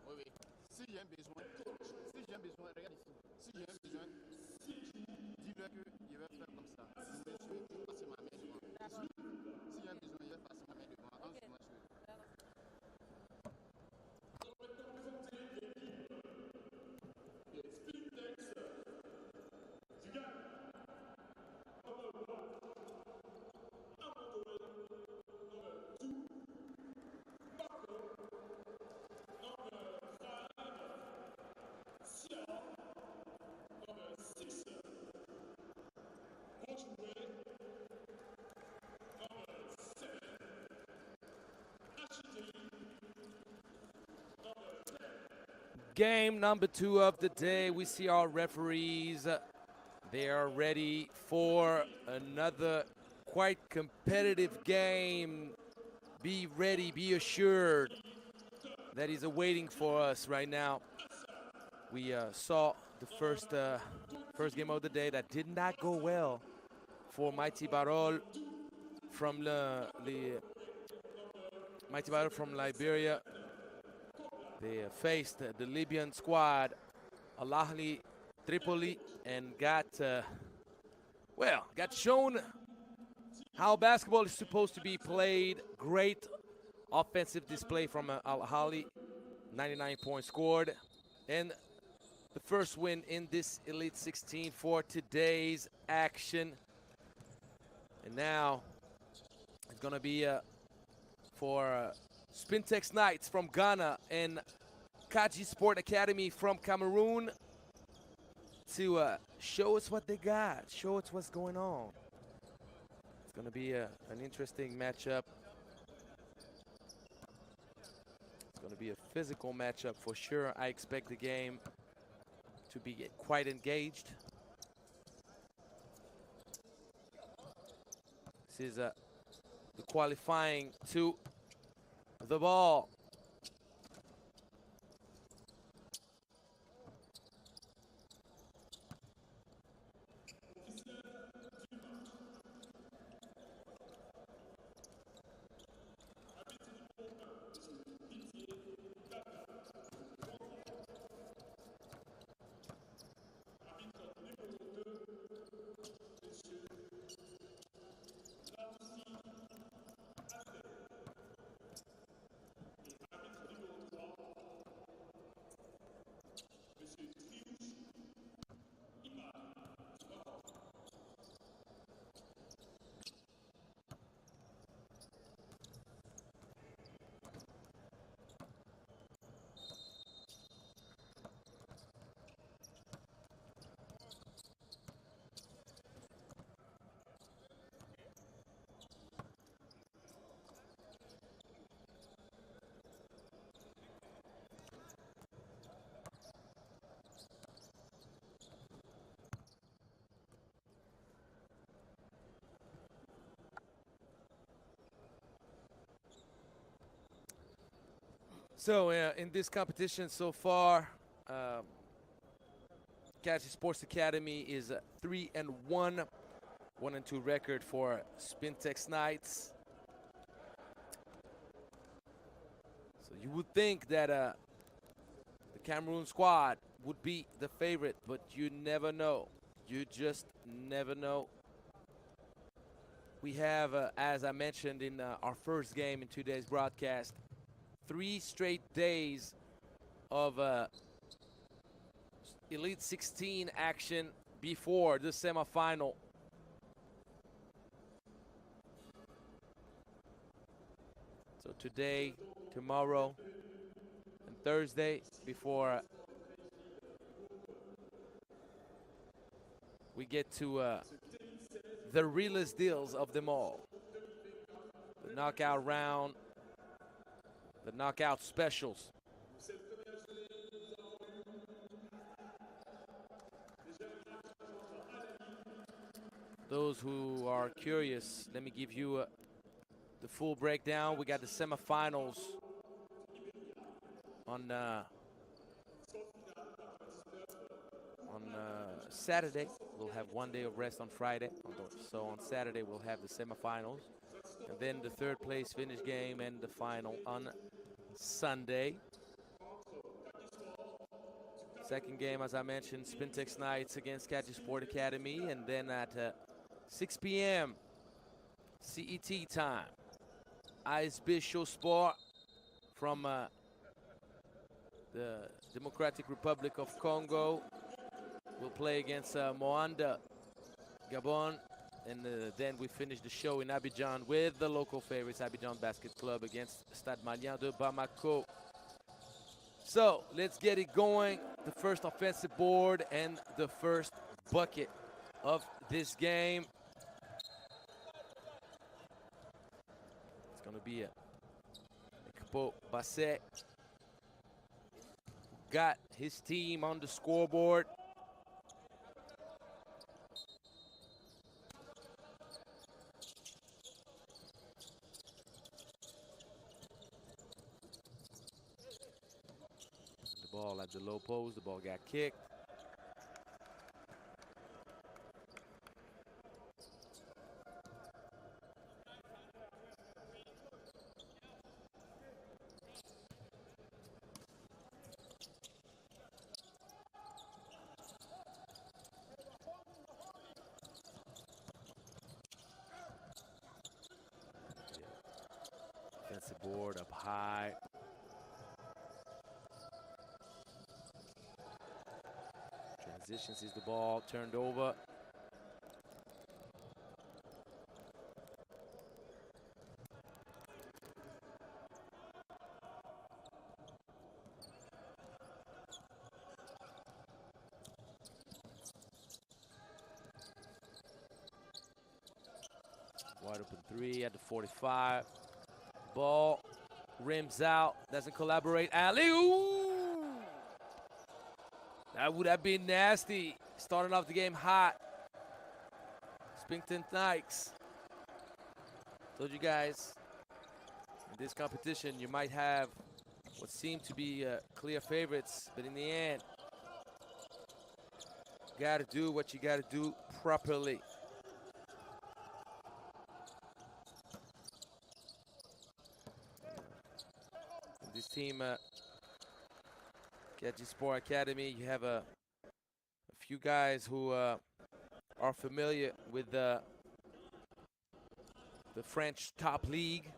Oui, oui. Si j'ai un besoin, regarde ici. Si j'ai un besoin, dis-leur qu'il va faire comme ça. Le monsieur, je vais passer ma main devant. Si j'ai un besoin, il va passer ma main devant. Ensuite, monsieur. Game number 2 of the day. We see our referees. They are ready for another quite competitive game. Be ready, be assured that is awaiting for us right now. We saw the first game of the day that did not go well for Mighty B.A.L from Mighty B.A.L from Liberia. They faced the Libyan squad, Al Ahly Tripoli, and got shown how basketball is supposed to be played. Great offensive display from Al Ahly, 99 points scored, and the first win in this Elite 16 for today's action. And now it's gonna be for Spintex Knights from Ghana and Kadji Sport Academy from Cameroon to show us what they got, show us what's going on. It's going to be an interesting matchup. going to be a physical matchup for sure. I expect the game to be quite engaged. This is the qualifying to the ball. So in this competition so far, Kadji Sports Academy is 3-1, 1-2 record for Spintex Knights. So you would think that the Cameroon squad would be the favorite, but you never know. You just never know. We have, as I mentioned in our first game in today's broadcast, 3 straight days of Elite 16 action before the semifinal. So today, tomorrow, and Thursday before we get to the realest deals of them all. The knockout round, the knockout specials. Those who are curious, let me give you the full breakdown. We got the semifinals on Saturday. We'll have 1 day of rest on Friday. So on Saturday we'll have the semifinals, and then the third place finish game and the final on Sunday. Second game, as I mentioned, Spintex Knights against Kadji Sport Academy, and then at 6 p.m. CET time, ISB Show Sport from the Democratic Republic of Congo will play against Moanda, Gabon, and then we finish the show in Abidjan with the local favorites, Abidjan Basket Club against Stade Malien de Bamako. So let's get it going. The first offensive board and the first bucket of this game. It's going to be a Ekpo Basset. Got his team on the scoreboard. The ball at the low post, the ball got kicked. Offensive board up high. Transition sees the ball turned over. Wide open three at the 45. Ball Rims out, doesn't collaborate. Alley-oop! That would have been nasty. Starting off the game hot. Spintex. Told you guys, in this competition, you might have what seemed to be clear favorites, but in the end, you gotta do what you gotta do properly. In this team, Kadji Sport Academy, you have a few guys who are familiar with the French top league,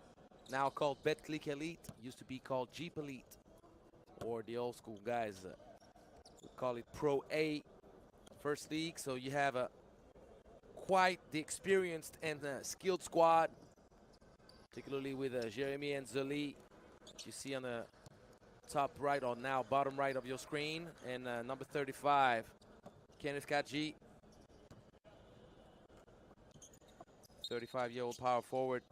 now called Betclic Elite, used to be called Jeep Elite, or the old school guys would call it Pro A First League. So you have quite the experienced and skilled squad, particularly with Jeremy and Zoli, you see on the top right, or now bottom right of your screen, and number 35, Kenneth Kadji, 35-year-old power forward.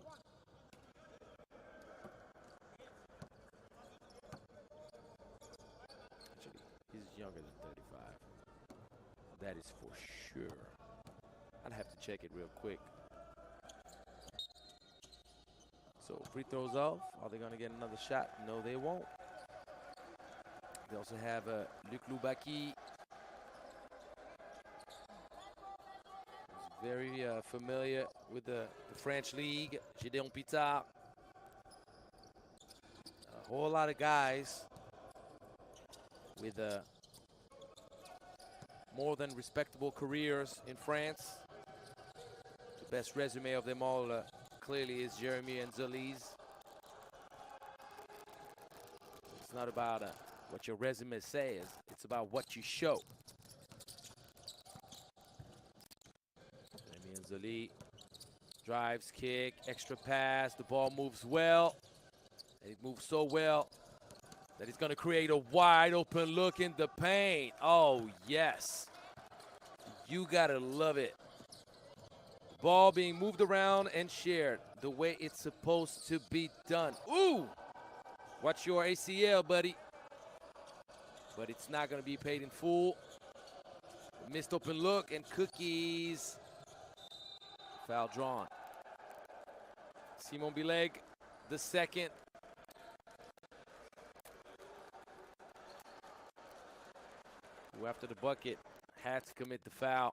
Actually, he's younger than 35. That is for sure. I'd have to check it real quick. So free throws off. Are they going to get another shot? No, they won't. They also have Luc Loubaki. Very familiar with the French league. Gideon Pitard. A whole lot of guys with more than respectable careers in France. The best resume of them all clearly is Jeremy and Zoli's. It's not about what your resume says, it's about what you show. Jeremy and Zoli drives, kick, extra pass, the ball moves well. And it moves so well that he's gonna create a wide open look in the paint. Oh yes, you gotta love it. Ball being moved around and shared the way it's supposed to be done. Ooh, watch your ACL, buddy. But it's not gonna be paid in full. Missed open look and cookies. Foul drawn. Simon Bileg, the second. Who after the bucket had to commit the foul.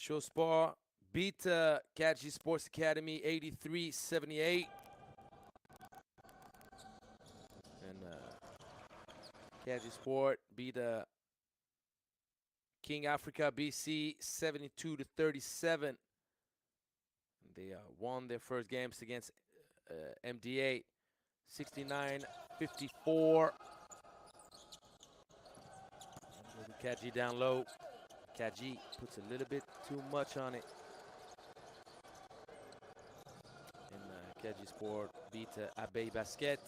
Showspar beat Kadji Sports Academy 83-78. And Kadji Sport beat King Africa BC 72-37. They won their first games against MDA 69-54. Kadji down low. Kadji puts a little bit too much on it. And Kadji Sport beat Abbey Basket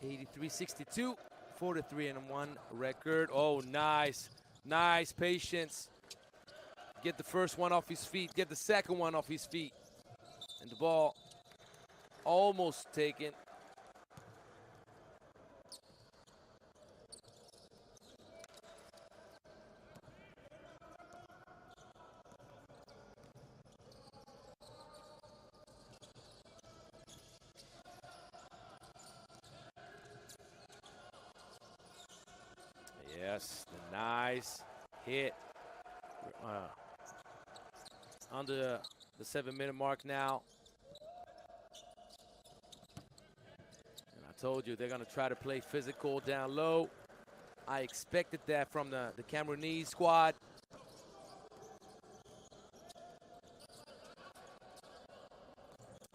83-62, 4-3-1 record. Oh, nice, nice patience. Get the first one off his feet, get the second one off his feet. And the ball almost taken. Yes, the nice hit. Under the 7-minute mark now. And I told you they're going to try to play physical down low. I expected that from the Cameroonese squad.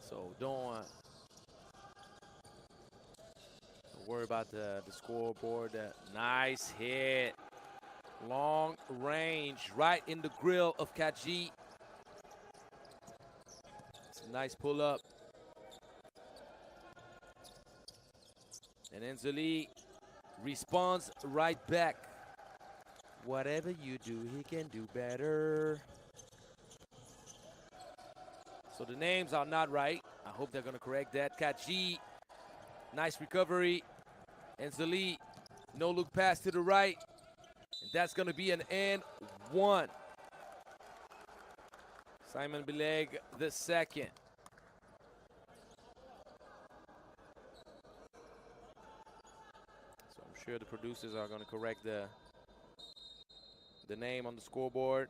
So don't worry about the scoreboard. Nice hit. Long range, right in the grill of Kadji. It's a nice pull up. And Enzeli responds right back. Whatever you do, he can do better. So the names are not right. I hope they're going to correct that. Kadji, nice recovery. Enzeli, no look pass to the right. And that's going to be an and one. Simon B.A.L the second. So I'm sure the producers are going to correct the name on the scoreboard.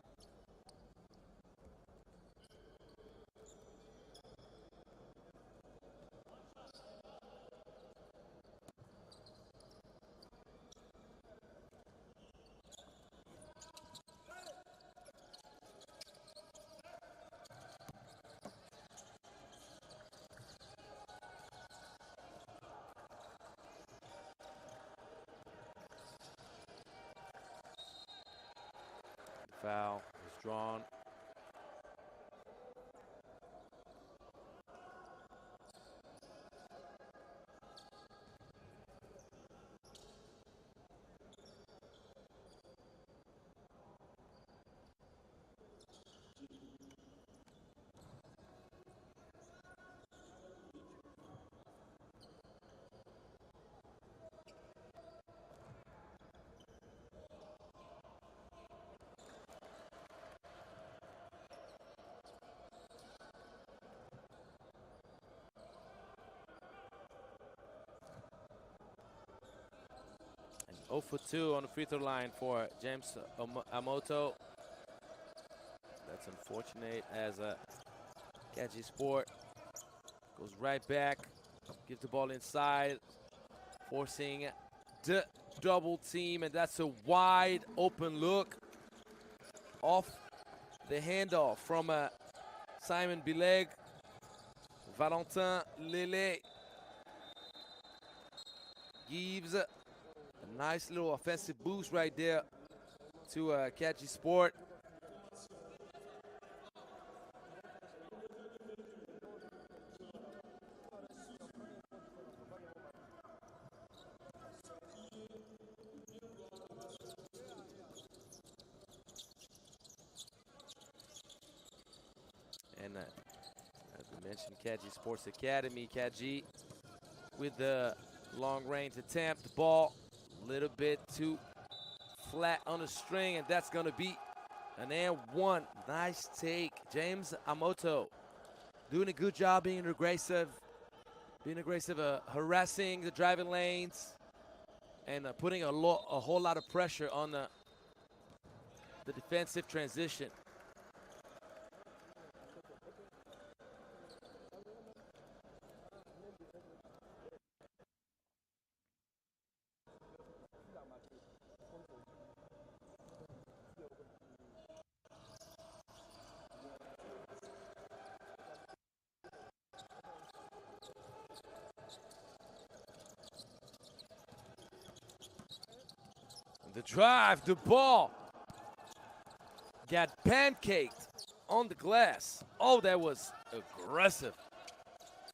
Foul is drawn. And 0 for 2 on the free throw line for James Amoto. That's unfortunate as a Kadji Sport goes right back, gives the ball inside, forcing the double team, and that's a wide open look off the handoff from Simon B.A.L. Valentin Lele gives a nice little offensive boost right there to Kadji Sport. And as we mentioned, Kadji Sports Academy, Kadji with the long range attempt. The ball a little bit too flat on the string, and that's going to be an and one. Nice take. James Amoto doing a good job being aggressive, harassing the driving lanes, and putting a whole lot of pressure on the defensive transition. The drive, the ball got pancaked on the glass. Oh, that was aggressive.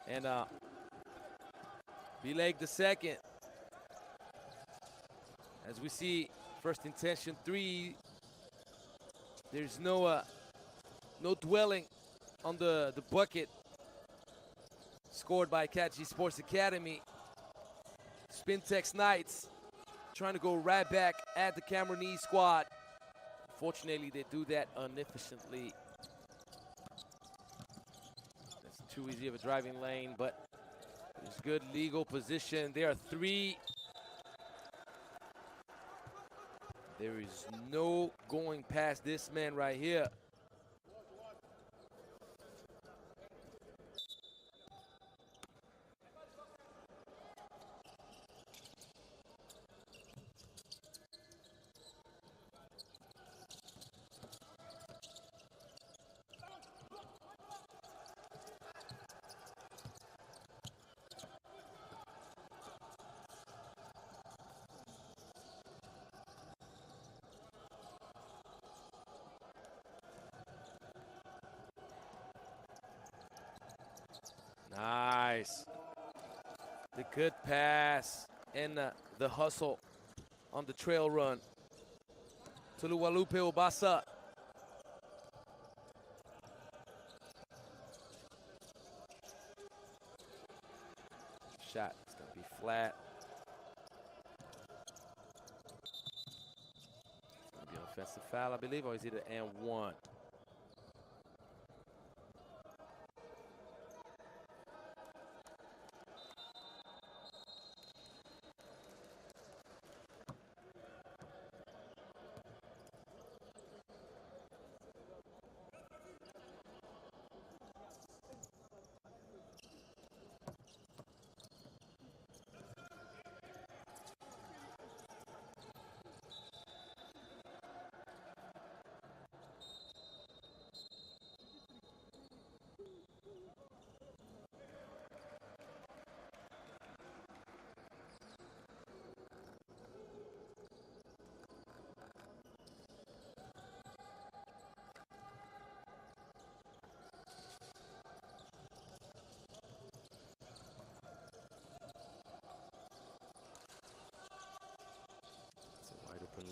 And B.A.L the second. As we see, first intention three. There's no dwelling on the bucket scored by Kadji Sports Academy. Spintex Knights trying to go right back at the Cameroonese squad. Fortunately, they do that inefficiently. That's too easy of a driving lane, but it's good legal position. There are three. There is no going past this man right here. Nice. The good pass and the hustle on the trail run. Tuluwalupe Obasa. Shot, it's gonna be flat. It's gonna be an offensive foul, I believe, or is it an and one?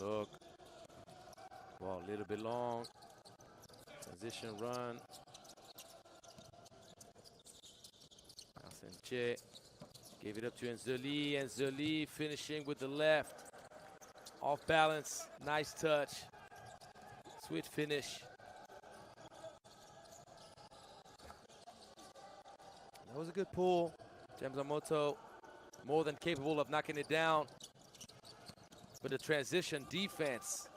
Look, ball a little bit long. Transition run. Asenche gave it up to Nzoli, and Nzoli finishing with the left. Off balance, nice touch. Sweet finish. That was a good pull. James Amoto more than capable of knocking it down. But the transition defense,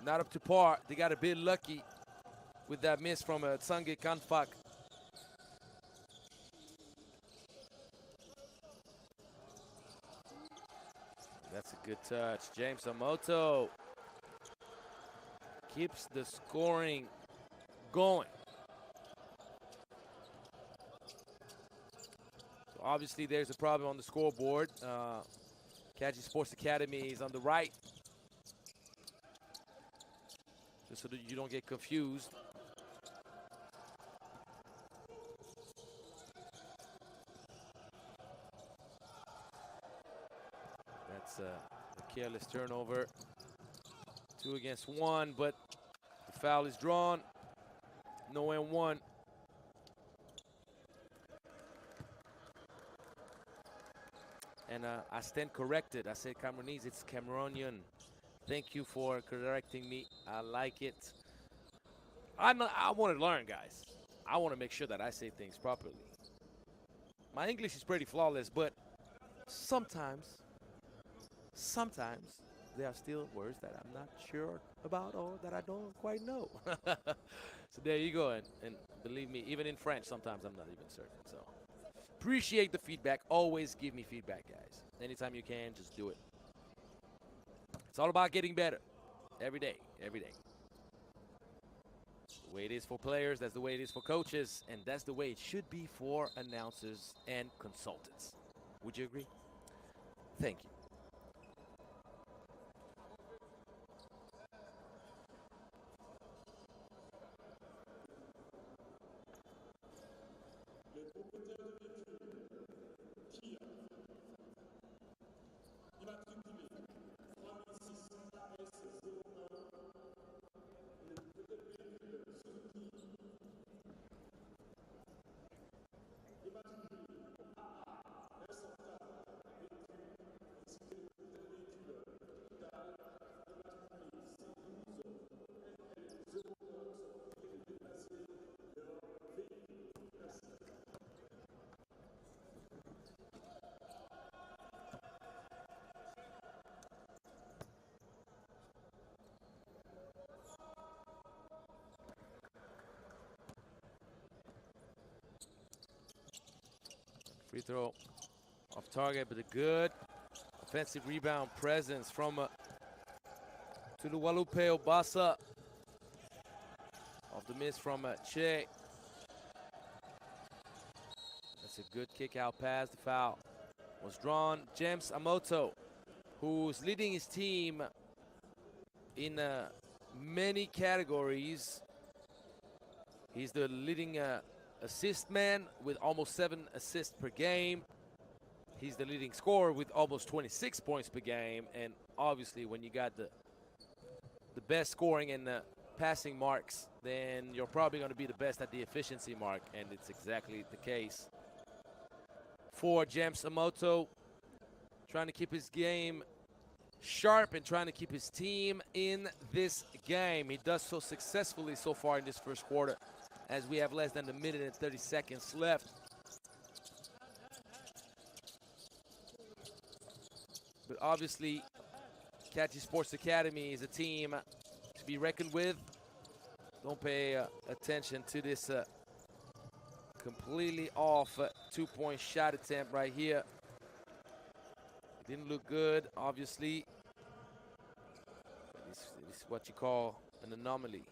not up to par. They got a bit lucky with that miss from Tsange Kanfak. That's a good touch. James Amoto keeps the scoring going. So obviously there's a problem on the scoreboard. Kadji Sports Academy is on the right. Just so that you don't get confused. That's a careless turnover. 2 against 1, but the foul is drawn. No and 1. And I stand corrected. I said Cameroonese, it's Cameroonian. Thank you for correcting me. I like it. I want to learn, guys. I want to make sure that I say things properly. My English is pretty flawless, but sometimes there are still words that I'm not sure about or that I don't quite know. So there you go. And believe me, even in French, sometimes I'm not even certain. So appreciate the feedback. Always give me feedback, guys. Anytime you can, just do it. It's all about getting better every day, every day. The way it is for players, that's the way it is for coaches, and that's the way it should be for announcers and consultants. Would you agree? Thank you. Free throw off target, but a good offensive rebound presence from Tuluwalupe Obasa. Off the miss from Che. That's a good kick out pass. The foul was drawn. James Amoto, who's leading his team in many categories. He's the leading assist man with almost 7 assists per game. He's the leading scorer with almost 26 points per game. And obviously, when you got the best scoring and the passing marks, then you're probably going to be the best at the efficiency mark. And it's exactly the case for James Amoto, trying to keep his game sharp and trying to keep his team in this game. He does so successfully so far in this first quarter, as we have less than a minute and 30 seconds left. But obviously, Kadji Sports Academy is a team to be reckoned with. Don't pay attention to this completely off two-point shot attempt right here. It didn't look good, obviously. This is what you call an anomaly.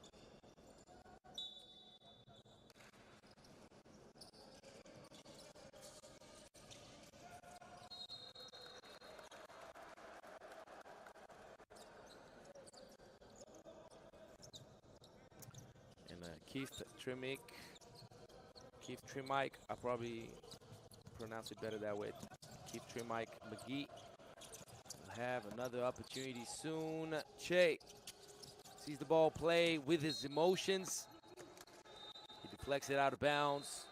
And Keith Tremike, I probably pronounce it better that way. Keith Tremike McGee will have another opportunity soon. Che sees the ball play with his emotions. He deflects it out of bounds.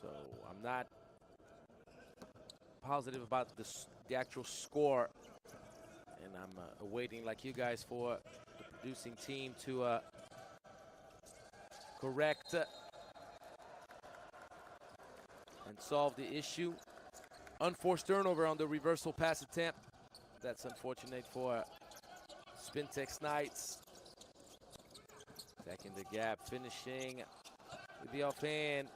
So I'm not positive about the actual score. And I'm awaiting, like you guys, for the producing team to correct and solve the issue. Unforced turnover on the reversal pass attempt. That's unfortunate for Spintex Knights. Attacking the gap, finishing with the offhand.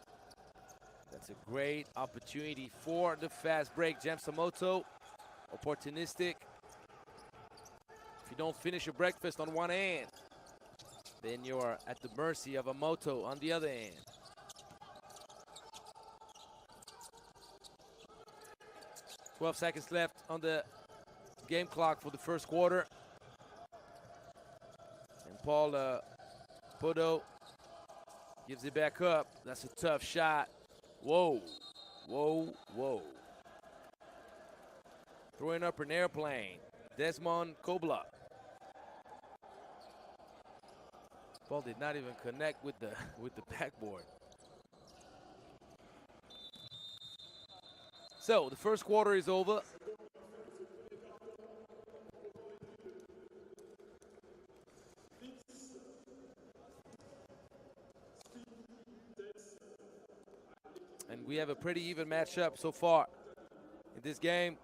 That's a great opportunity for the fast break. Jamsamoto, opportunistic. If you don't finish your breakfast on one hand, then you're at the mercy of a moto on the other hand. "12 seconds left on the game clock for the first quarter. And Paul Podo gives it back up. That's a tough shot. Whoa, whoa, whoa. Throwing up an airplane. Desmond Kobla. Ball did not even connect with the backboard. So the first quarter is over. And we have a pretty even matchup so far in this game.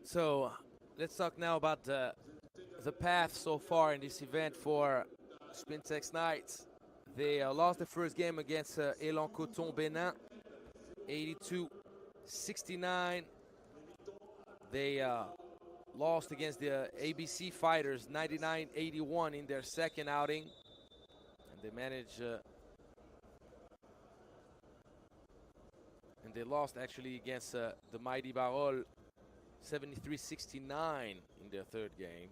So let's talk now about the path so far in this event for Spintex Knights. They lost the first game against Elan Coton Benin, 82-69. They lost against the ABC Fighters, 99-81 in their second outing. And they managed, and they lost actually against the mighty B.A.L, 73-69 in their third game.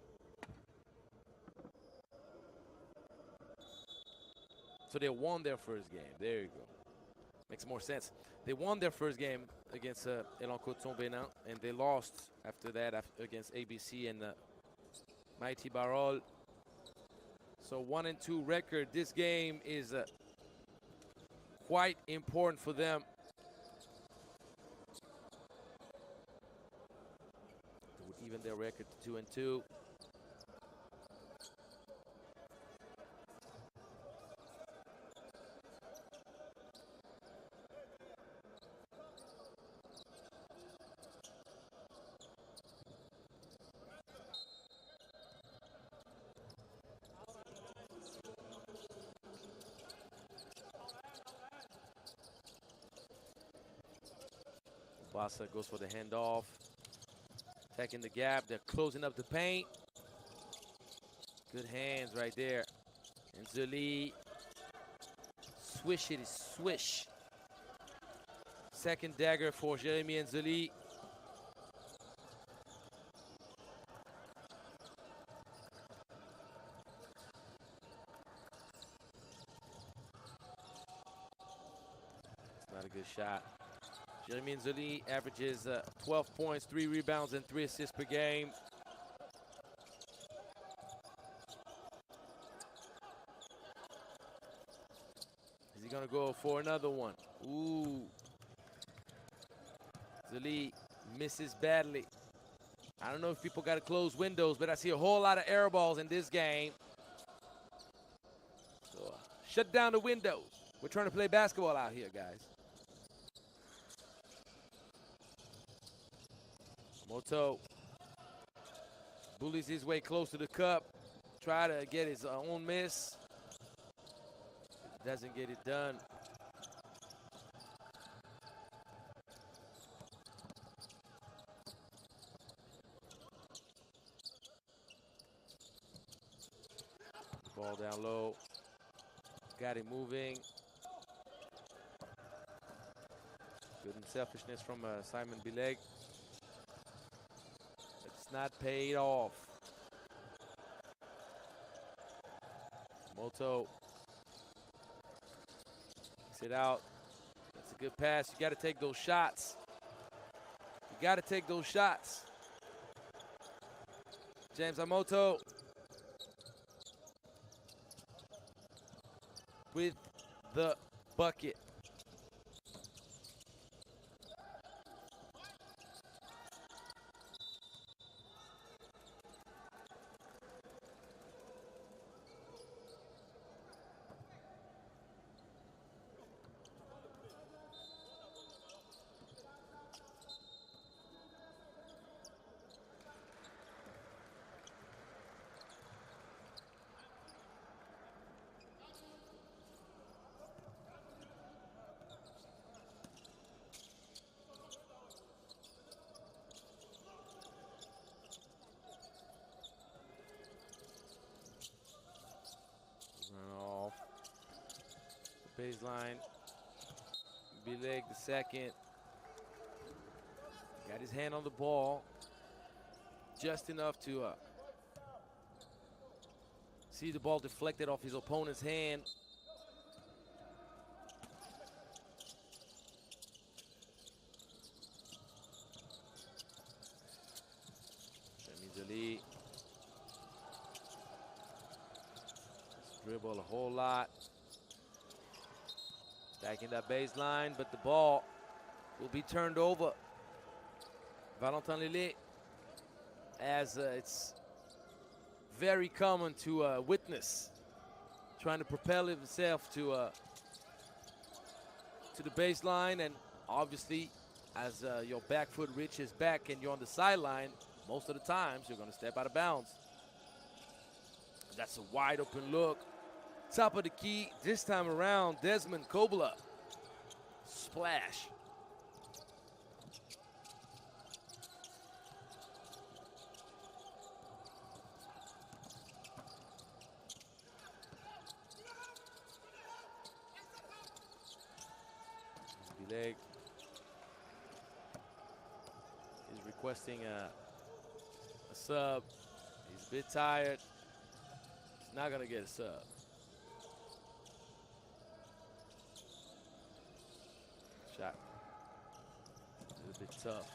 So they won their first game. There you go. Makes more sense. They won their first game against Elan Coton Benin, and they lost after that against ABC and mighty B.A.L. So 1-2 record. This game is quite important for them. It would even their record to 2-2. Bassa goes for the handoff. Taking the gap. They're closing up the paint. Good hands right there. And Zuli. Swish it is swish. Second dagger for Jeremy and Zuli. It's not a good shot. Jeremy Nzuli averages 12 points, 3 rebounds, and 3 assists per game. Is he gonna go for another one? Ooh. Nzuli misses badly. I don't know if people gotta close windows, but I see a whole lot of air balls in this game. So shut down the windows. We're trying to play basketball out here, guys. Moto bullies his way close to the cup. Try to get his own miss. Doesn't get it done. Ball down low. Got it moving. Good unselfishness from Simon B.A.L. It's not paid off. Moto. Kicks it out. That's a good pass. You got to take those shots. You got to take those shots. James Amoto with the bucket. Baseline. B.A.L. the second. Got his hand on the ball. Just enough to see the ball deflected off his opponent's hand. Jamie dribble a whole lot. Stacking that baseline, but the ball will be turned over. Valentin Lillet, as it's very common to witness, trying to propel himself to the baseline, and obviously, as your back foot reaches back and you're on the sideline, most of the times you're going to step out of bounds. That's a wide open look. Top of the key this time around, Desmond Kobla. Splash. B.A.L. is requesting a sub. He's a bit tired. He's not going to get a sub. Shot. A little bit tough.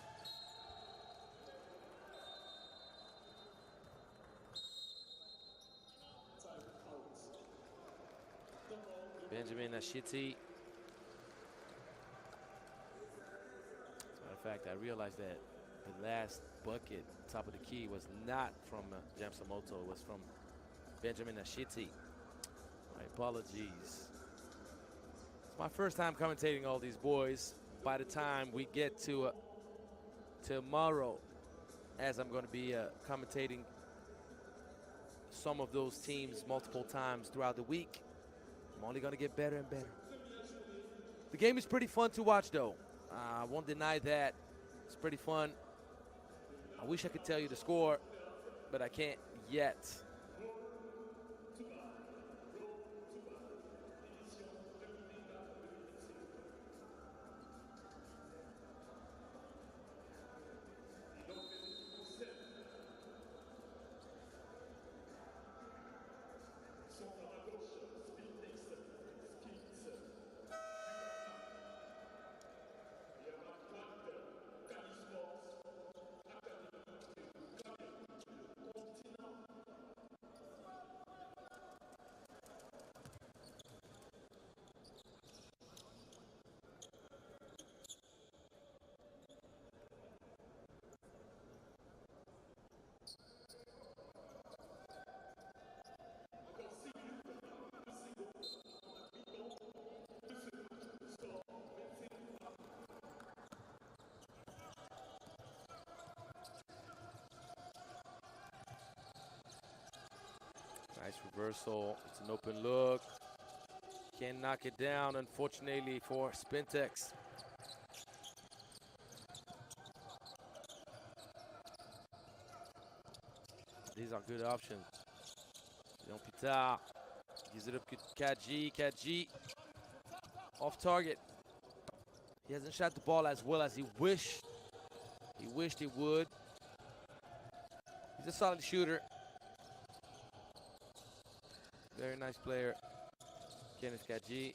Benjamin Ashiti fact, I realized that the last bucket, top of the key, was not from James Samoto. It was from Benjamin Ashiti. My apologies. It's my first time commentating all these boys. By the time we get to tomorrow, as I'm going to be commentating some of those teams multiple times throughout the week, I'm only going to get better and better. The game is pretty fun to watch, though. I won't deny that. It's pretty fun. I wish I could tell you the score, but I can't yet. Nice reversal. It's an open look. Can't knock it down, unfortunately, for Spintex. These are good options. Leon Pitard gives it up to Kadji. Kadji off target. He hasn't shot the ball as well as he wished he would. He's a solid shooter. Very nice player, Kenneth Kadji.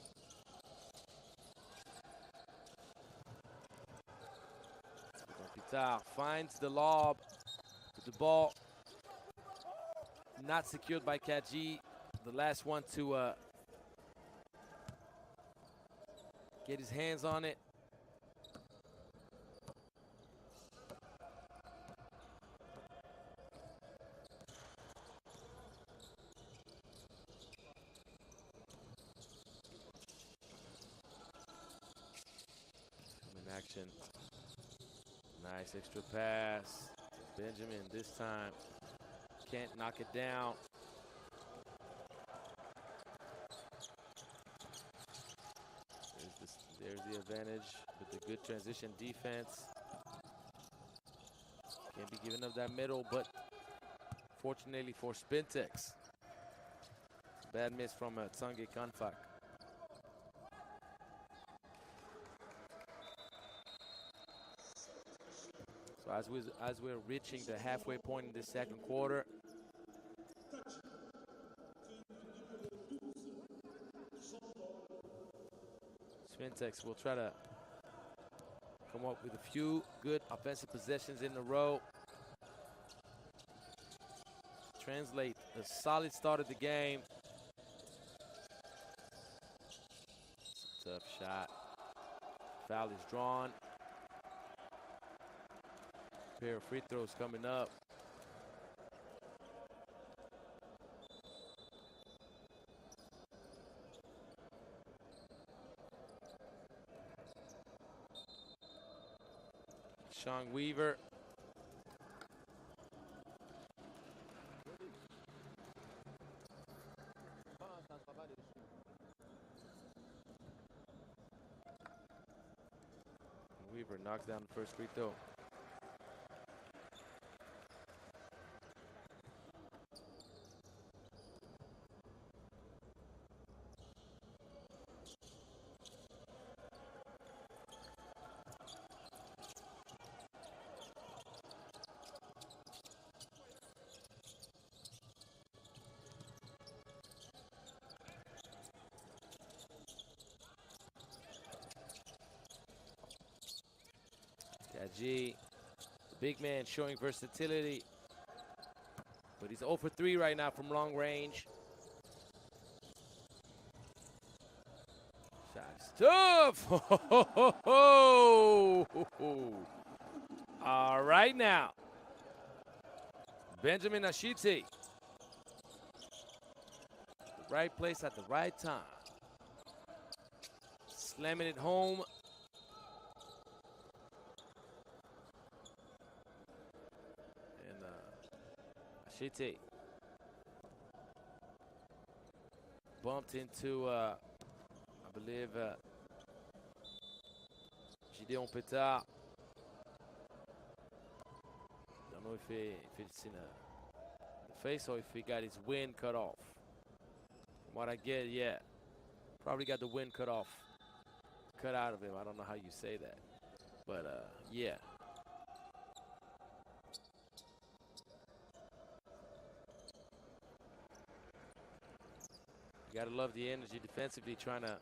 Pitard finds the lob with the ball. Not secured by Kadji. The last one to get his hands on it. In action. Nice extra pass. Benjamin this time. Can't knock it down. There's the advantage with the good transition defense. Can't be giving up that middle, but fortunately for Spintex, bad miss from Tsange Kanfak. So as we're reaching the halfway point in the second quarter, Spintex will try to come up with a few good offensive possessions in a row. Translate the solid start of the game. Tough shot. Foul is drawn. Pair of free throws coming up. Sean Weaver. Weaver knocks down the first free throw. Kadji, the big man showing versatility, but he's 0 for 3 right now from long range. Shot is tough. All right now. Benjamin Ashite. The right place at the right time. Slamming it home. And Ashite bumped into, I believe, Gideon Petard. Don't know if it's in the face or if he got his wind cut off. From what I get, yeah. Probably got the wind cut off. Cut out of him. I don't know how you say that. But, yeah. You gotta love the energy defensively, trying to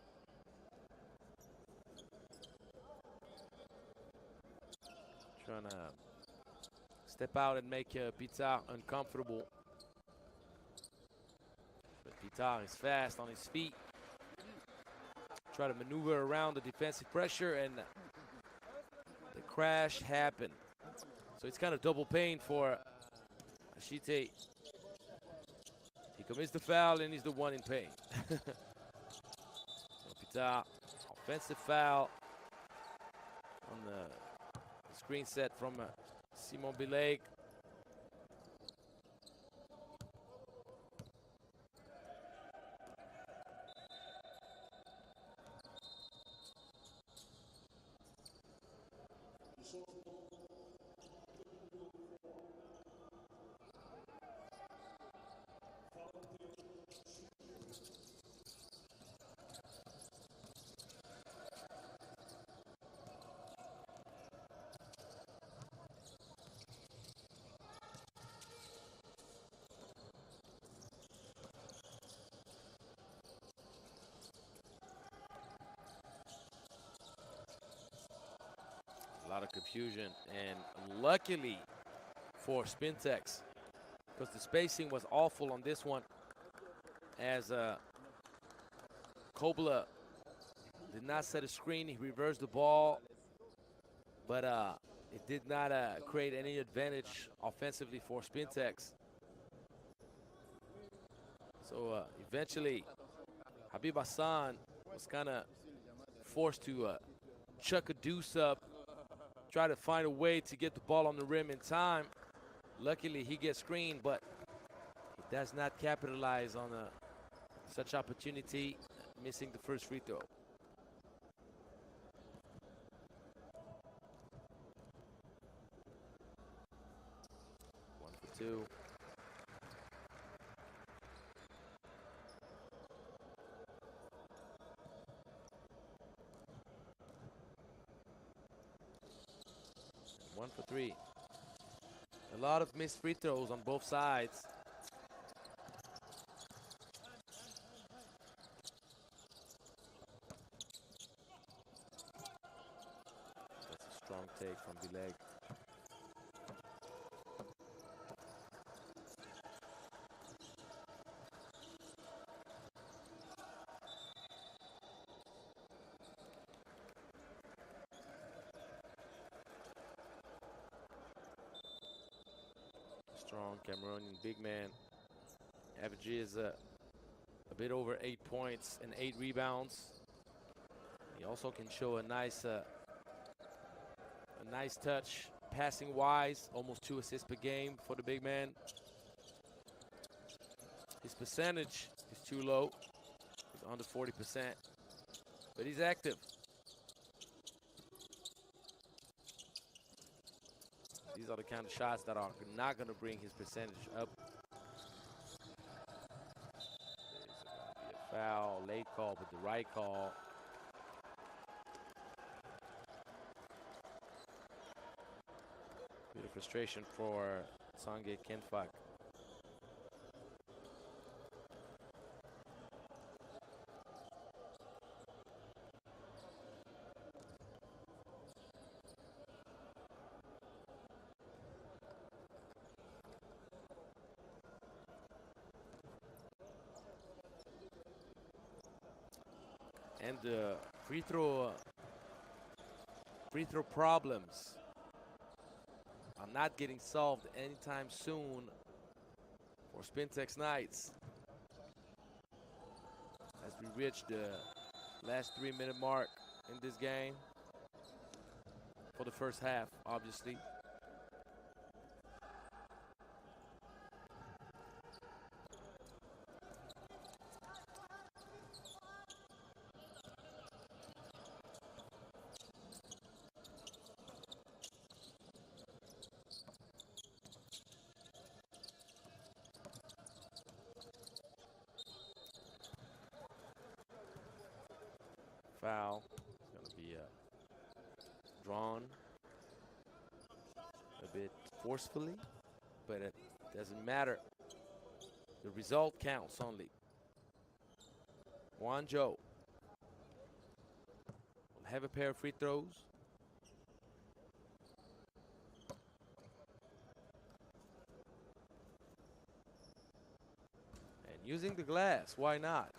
step out and make Pitard uncomfortable. But Pitard is fast on his feet. Try to maneuver around the defensive pressure, and the crash happened. So it's kind of double pain for Ashite. He commits the foul and he's the one in pain. So Pitard, offensive foul on the screen set from Simon B.A.L. A lot of confusion, and luckily for Spintex, because the spacing was awful on this one, as Kobla did not set a screen. He reversed the ball, but it did not create any advantage offensively for Spintex. So eventually, Habib Hassan was kind of forced to chuck a deuce up, try to find a way to get the ball on the rim in time. Luckily, he gets screened, but he does not capitalize on such opportunity, missing the first free throw. One for two. One for three. A lot of missed free throws on both sides. That's a strong take from B.A.L. Strong Cameroonian big man. Averages a bit over 8 points and 8 rebounds. He also can show a nice touch, passing wise, almost 2 assists per game for the big man. His percentage is too low. He's under 40%, but he's active. These are the kind of shots that are not going to bring his percentage up. There's going to be a foul, late call, but the right call. Bit of frustration for Sange Kenfak. And the free throw problems are not getting solved anytime soon for Spintex Knights. As we reach the last 3-minute mark in this game for the first half, obviously. Foul. It's going to be drawn a bit forcefully, but it doesn't matter. The result counts only. Wanjo will have a pair of free throws. And using the glass, why not?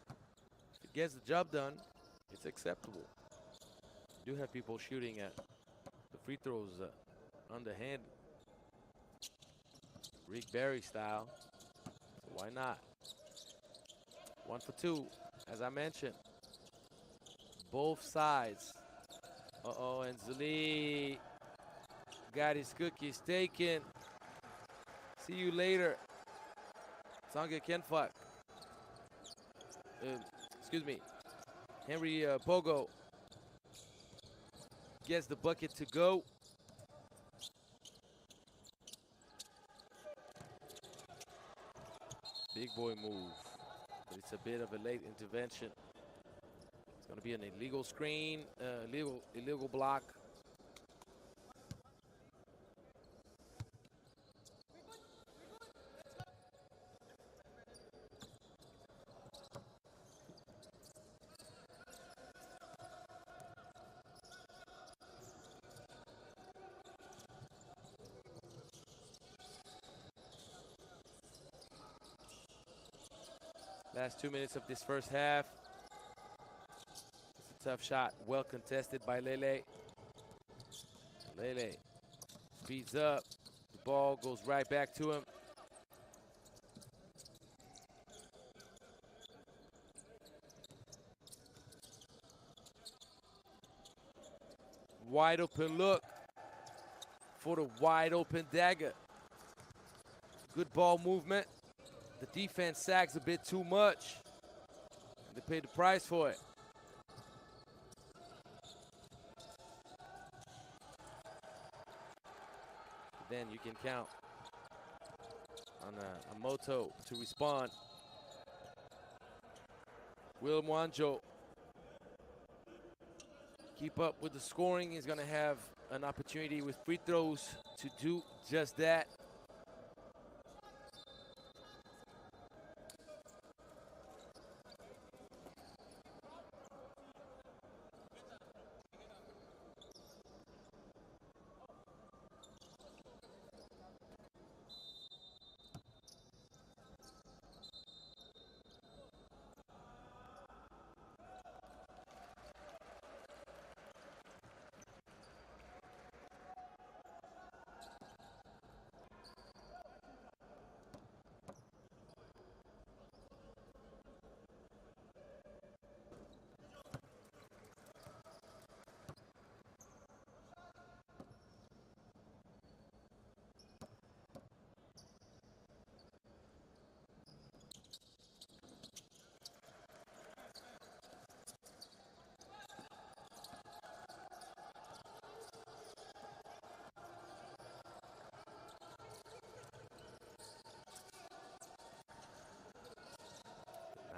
If it gets the job done, it's acceptable. You do have people shooting at the free throws underhand, Rick Barry style, so why not? 1 for 2, as I mentioned. Both sides. Uh-oh, and Zali got his cookies taken. See you later. Sanga Kenfuck. Excuse me. Henry Pogo gets the bucket to go. Big boy move, but it's a bit of a late intervention. It's going to be an illegal screen, illegal block. Last 2 minutes of this first half. It's a tough shot, well contested by Lele. Lele speeds up. The ball goes right back to him. Wide open look for the wide open dagger. Good ball movement. The defense sags a bit too much. They paid the price for it. But then you can count on a Moto to respond. Will Mwanjo keep up with the scoring? He's going to have an opportunity with free throws to do just that.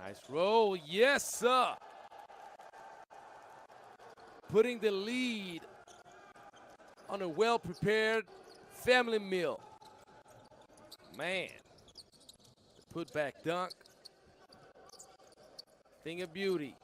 Nice roll, yes sir. Putting the lead on a well-prepared family meal. Man, the put-back dunk, thing of beauty.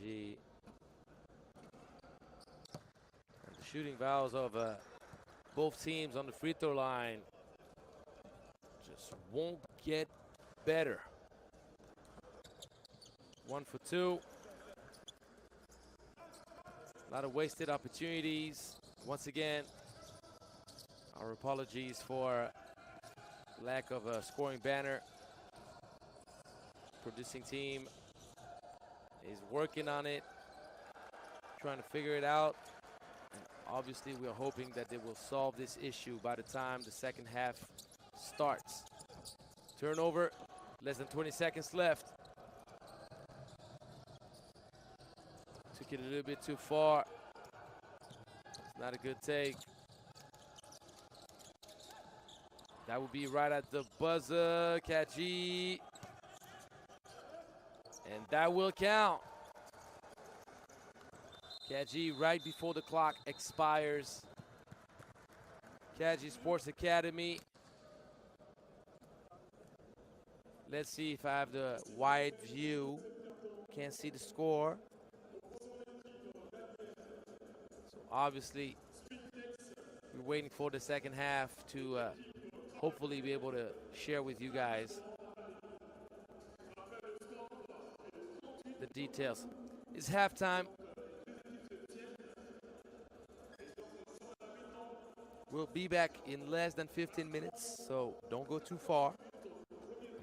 Kadji. And the shooting vows of both teams on the free throw line just won't get better. 1 for 2. A lot of wasted opportunities. Once again, our apologies for lack of a scoring banner. Producing team is working on it, trying to figure it out. And obviously, we are hoping that they will solve this issue by the time the second half starts. Turnover, less than 20 seconds left. Took it a little bit too far. It's not a good take. That would be right at the buzzer. Kadji. And that will count. Kadji right before the clock expires. Kadji Sports Academy. Let's see if I have the wide view. Can't see the score. So obviously, we're waiting for the second half to hopefully be able to share with you guys the details. It's halftime. We'll be back in less than 15 minutes, so don't go too far.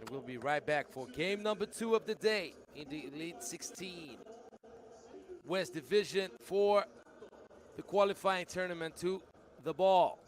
And we'll be right back for game number 2 of the day in the Elite 16 West Division for the qualifying tournament to the B.A.L.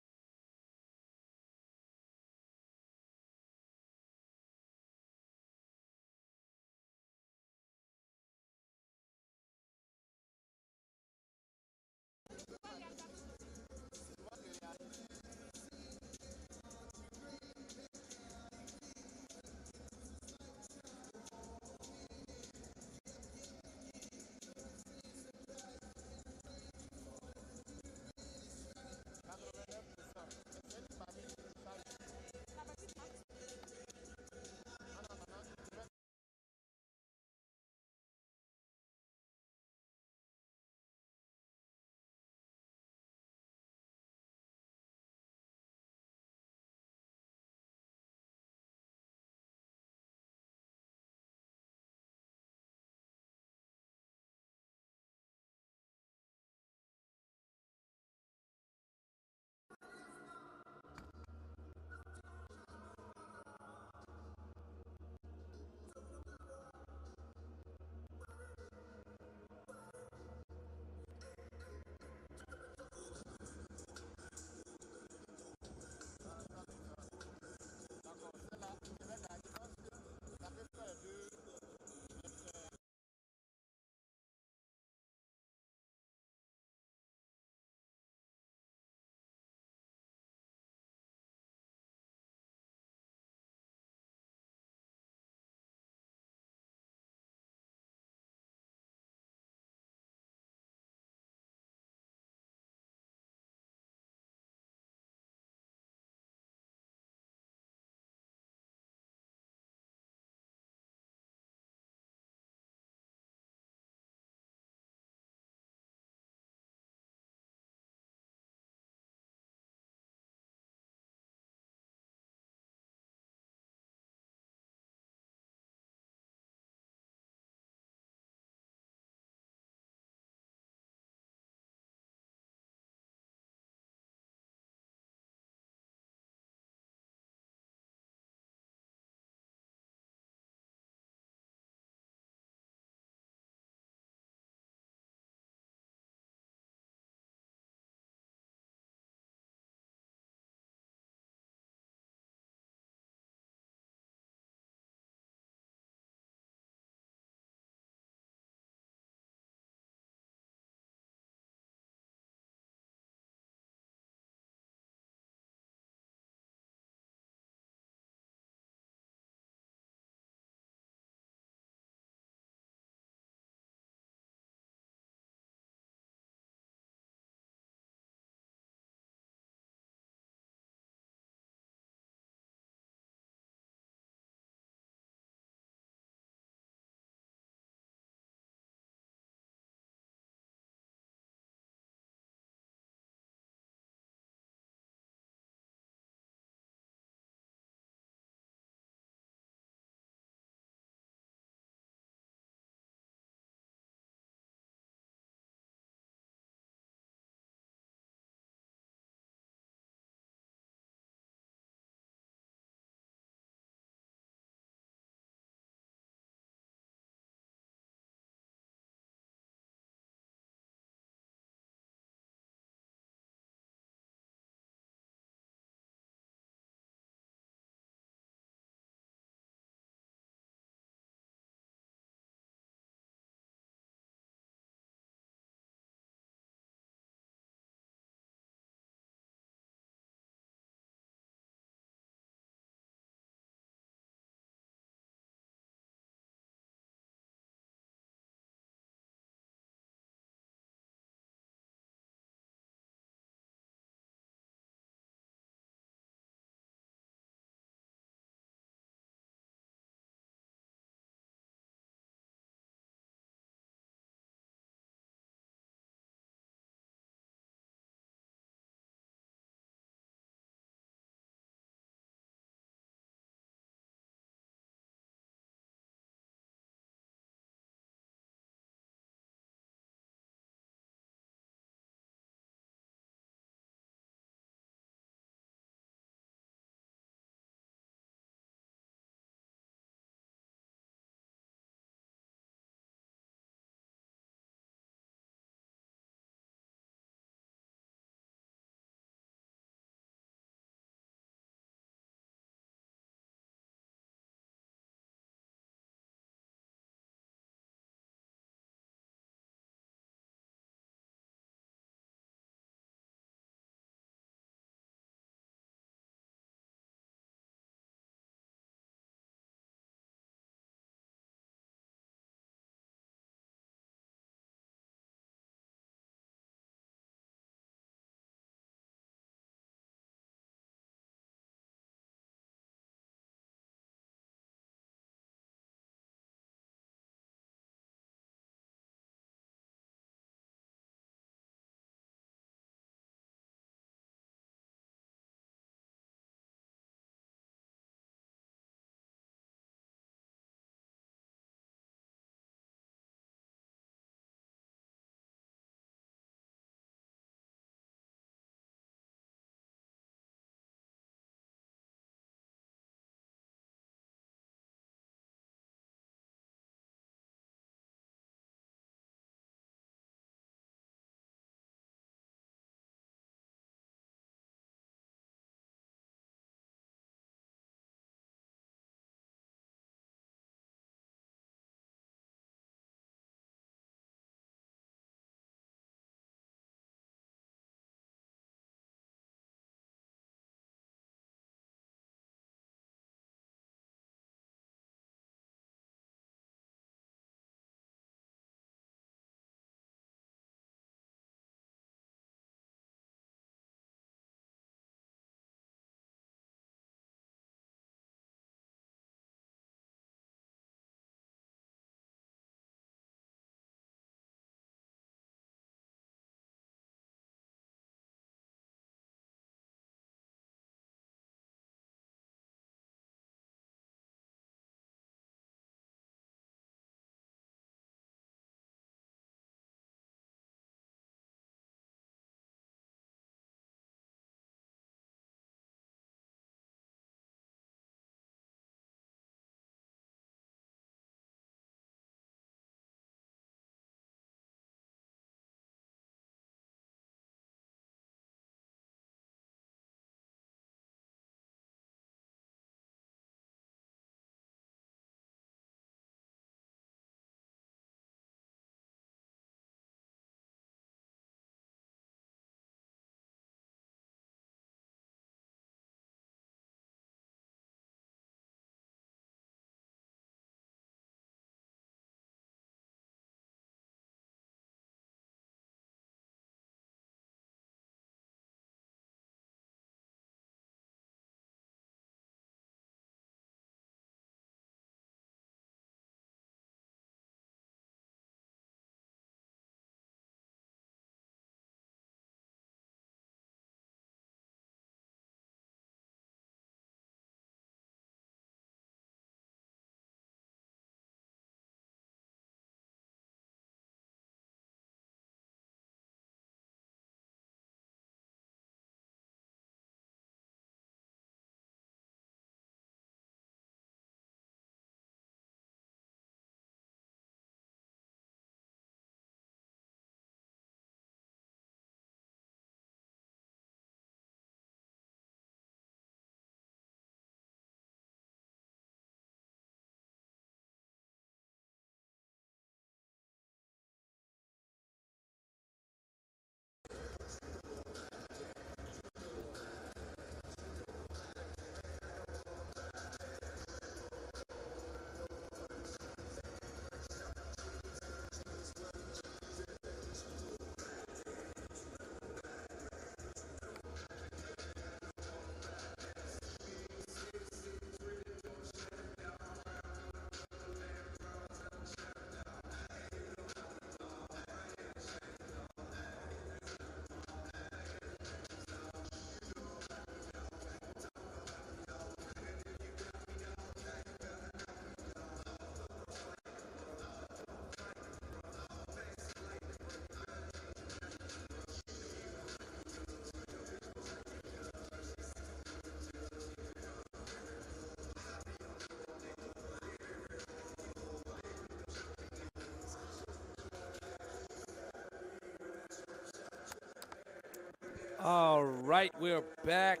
All right, we're back.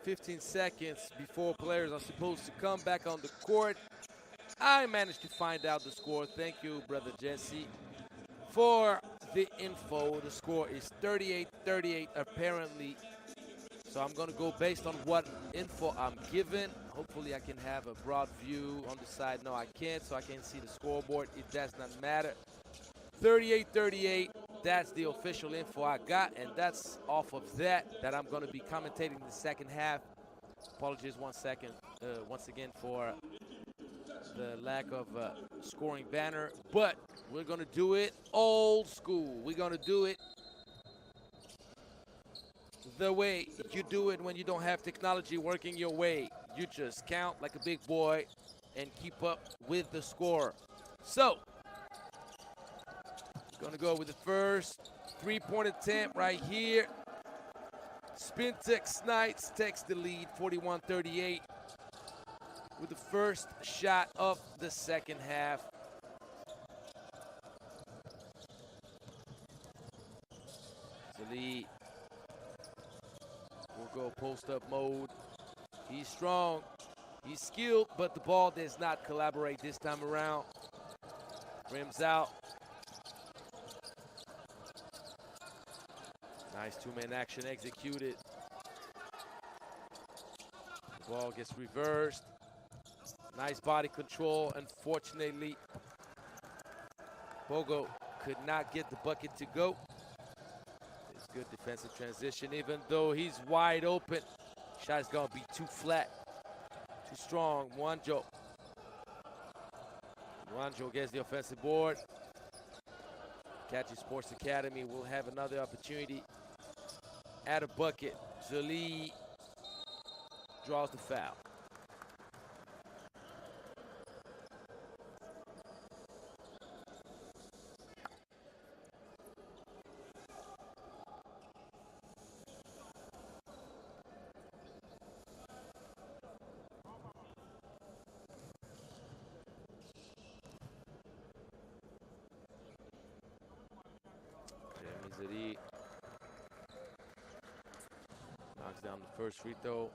15 seconds before players are supposed to come back on the court. I managed to find out the score. Thank you, Brother Jesse, for the info. The score is 38-38 apparently. So I'm going to go based on what info I'm given. Hopefully I can have a broad view on the side. No, I can't, so I can't see the scoreboard. It does not matter. 38-38, that's the official info I got, and that's off of that I'm going to be commentating the second half. Apologies 1 second, once again for the lack of scoring banner, but we're going to do it old school. We're going to do it the way you do it when you don't have technology working your way. You just count like a big boy and keep up with the score. So, gonna go with the first three-point attempt right here. Spintex Knights takes the lead, 41-38, with the first shot of the second half. Zali will go post-up mode. He's strong, he's skilled, but the ball does not collaborate this time around. Rims out. Nice two-man action executed. The ball gets reversed. Nice body control. Unfortunately, Bogo could not get the bucket to go. It's good defensive transition, even though he's wide open. Shot's gonna be too flat, too strong. Mwanjo gets the offensive board. Kadji Sports Academy will have another opportunity at a bucket. Zali draws the foul. Zali knocks down the first free throw.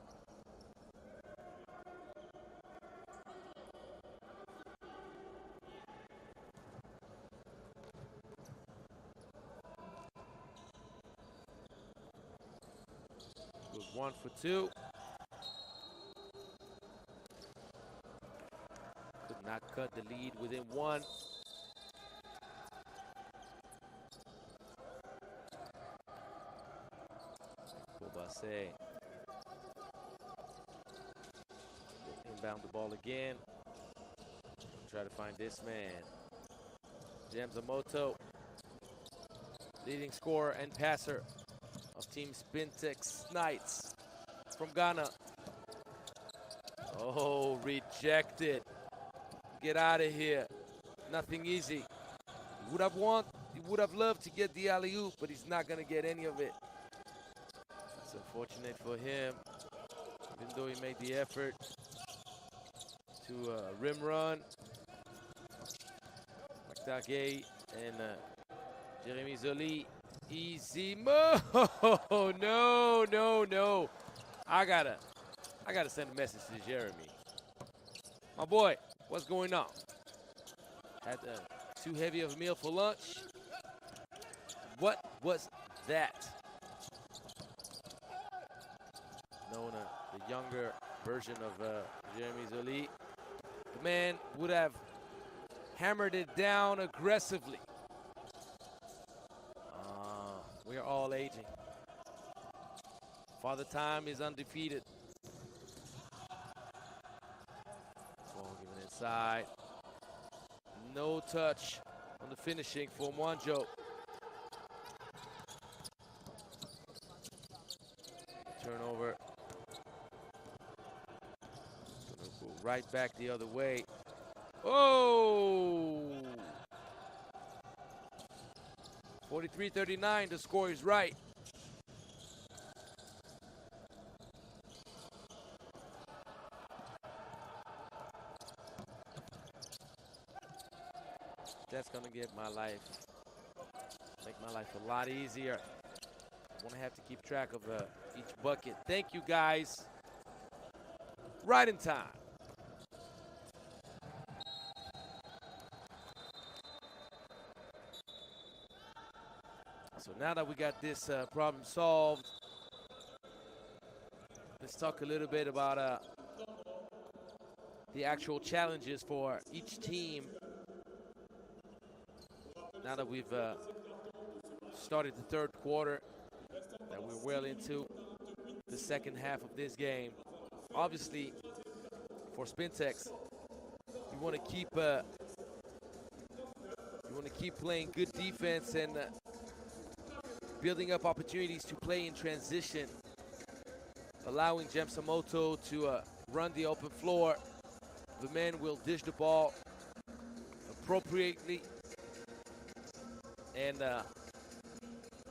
Goes 1 for 2. Could not cut the lead within one. Bobase inbound the ball again. Try to find this man. Jamzamoto, leading scorer and passer of Team Spintex Knights from Ghana. Oh, rejected. Get out of here. Nothing easy. He would have loved to get the alley-oop, but he's not gonna get any of it. It's unfortunate for him, even though he made the effort to rim run. Maktage and Jeremy Zoli. Easy move. No, no, no. I gotta send a message to Jeremy. My boy, what's going on? Had too heavy of a meal for lunch? What was that? Nona, the younger version of Jeremy Zoli. The man would have hammered it down aggressively. We are all aging. Father Time is undefeated. Ball given inside. No touch on the finishing for Mwanjo. Turnover. Gonna go right back the other way. Oh! 43-39, the score is right. That's gonna make my life a lot easier. won't have to keep track of each bucket. Thank you, guys. Right in time. So now that we got this problem solved, let's talk a little bit about the actual challenges for each team. Now that we've started the third quarter, that we're well into the second half of this game. Obviously, for Spintex, you want to keep playing good defense and building up opportunities to play in transition, allowing Gemsamoto to run the open floor. The men will dish the ball appropriately, and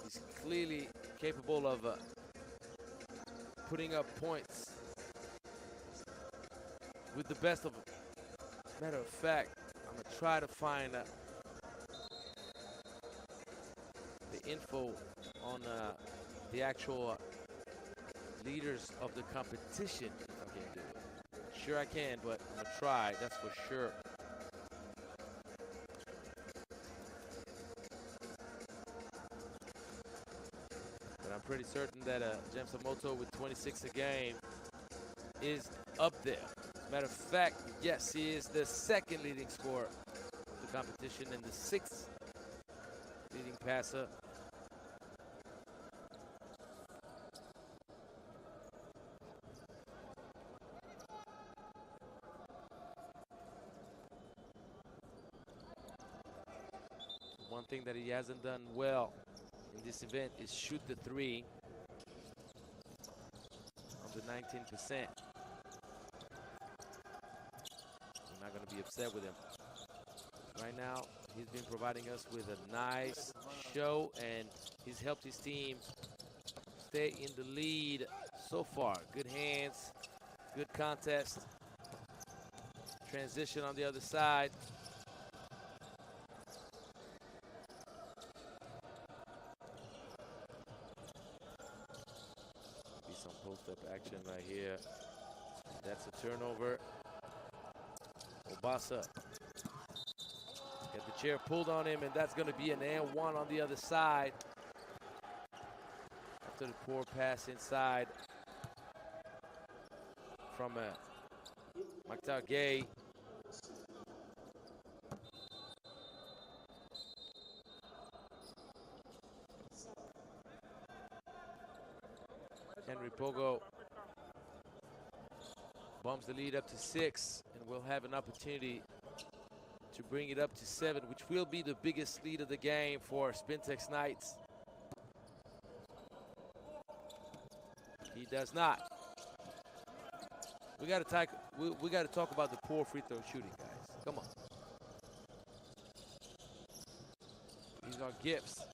he's clearly capable of putting up points with the best of them. Matter of fact, I'm going to try to find the info on the actual leaders of the competition, if I can do it. Sure I can, but I'm going to try, that's for sure. But I'm pretty certain that Gemsamoto with 26 a game is up there. Matter of fact, yes, he is the second leading scorer of the competition and the sixth leading passer. One thing that he hasn't done well in this event is shoot the three, under 19%. I'm not going to be upset with him. Right now, he's been providing us with a nice show, and he's helped his team stay in the lead so far. Good hands, good contest. Transition on the other side. Be some post-up action right here. That's a turnover. Obasa. Got the chair pulled on him, and that's going to be an and one on the other side. After the poor pass inside from Maktar Gay. Henry Pogo bumps the lead up to 6, and we'll have an opportunity to bring it up to 7, which will be the biggest lead of the game for Spintex Knights. He does not. We got to talk about the poor free throw shooting, guys. Come on. These are gifts.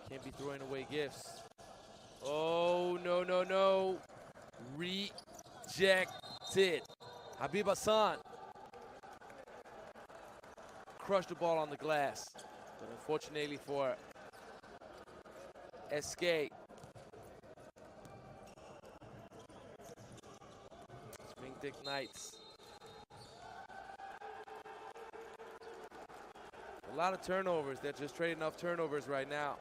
Can't be throwing away gifts. Oh, no, no, no. Rejected. Habib Hassan crushed the ball on the glass. But unfortunately for SK, Spintex Knights. A lot of turnovers. They're just trading off turnovers right now.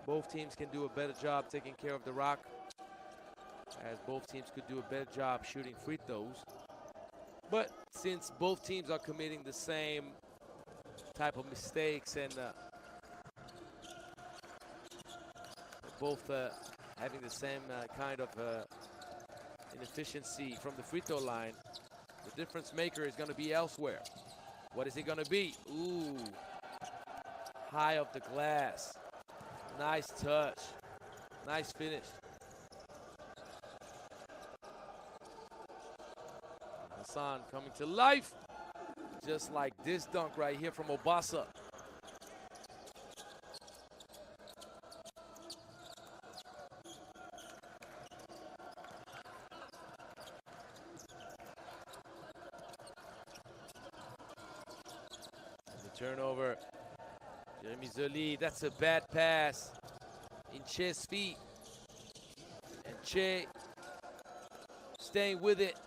Both teams can do a better job taking care of the rock, as both teams could do a better job shooting free throws. But since both teams are committing the same type of mistakes and both having the same kind of inefficiency from the free throw line, the difference maker is going to be elsewhere. What is it going to be? Ooh, high off the glass. Nice touch. Nice finish. Hassan coming to life. Just like this dunk right here from Obasa. turnover. Jeremy Zoli, that's a bad pass in Che's feet. And Che staying with it.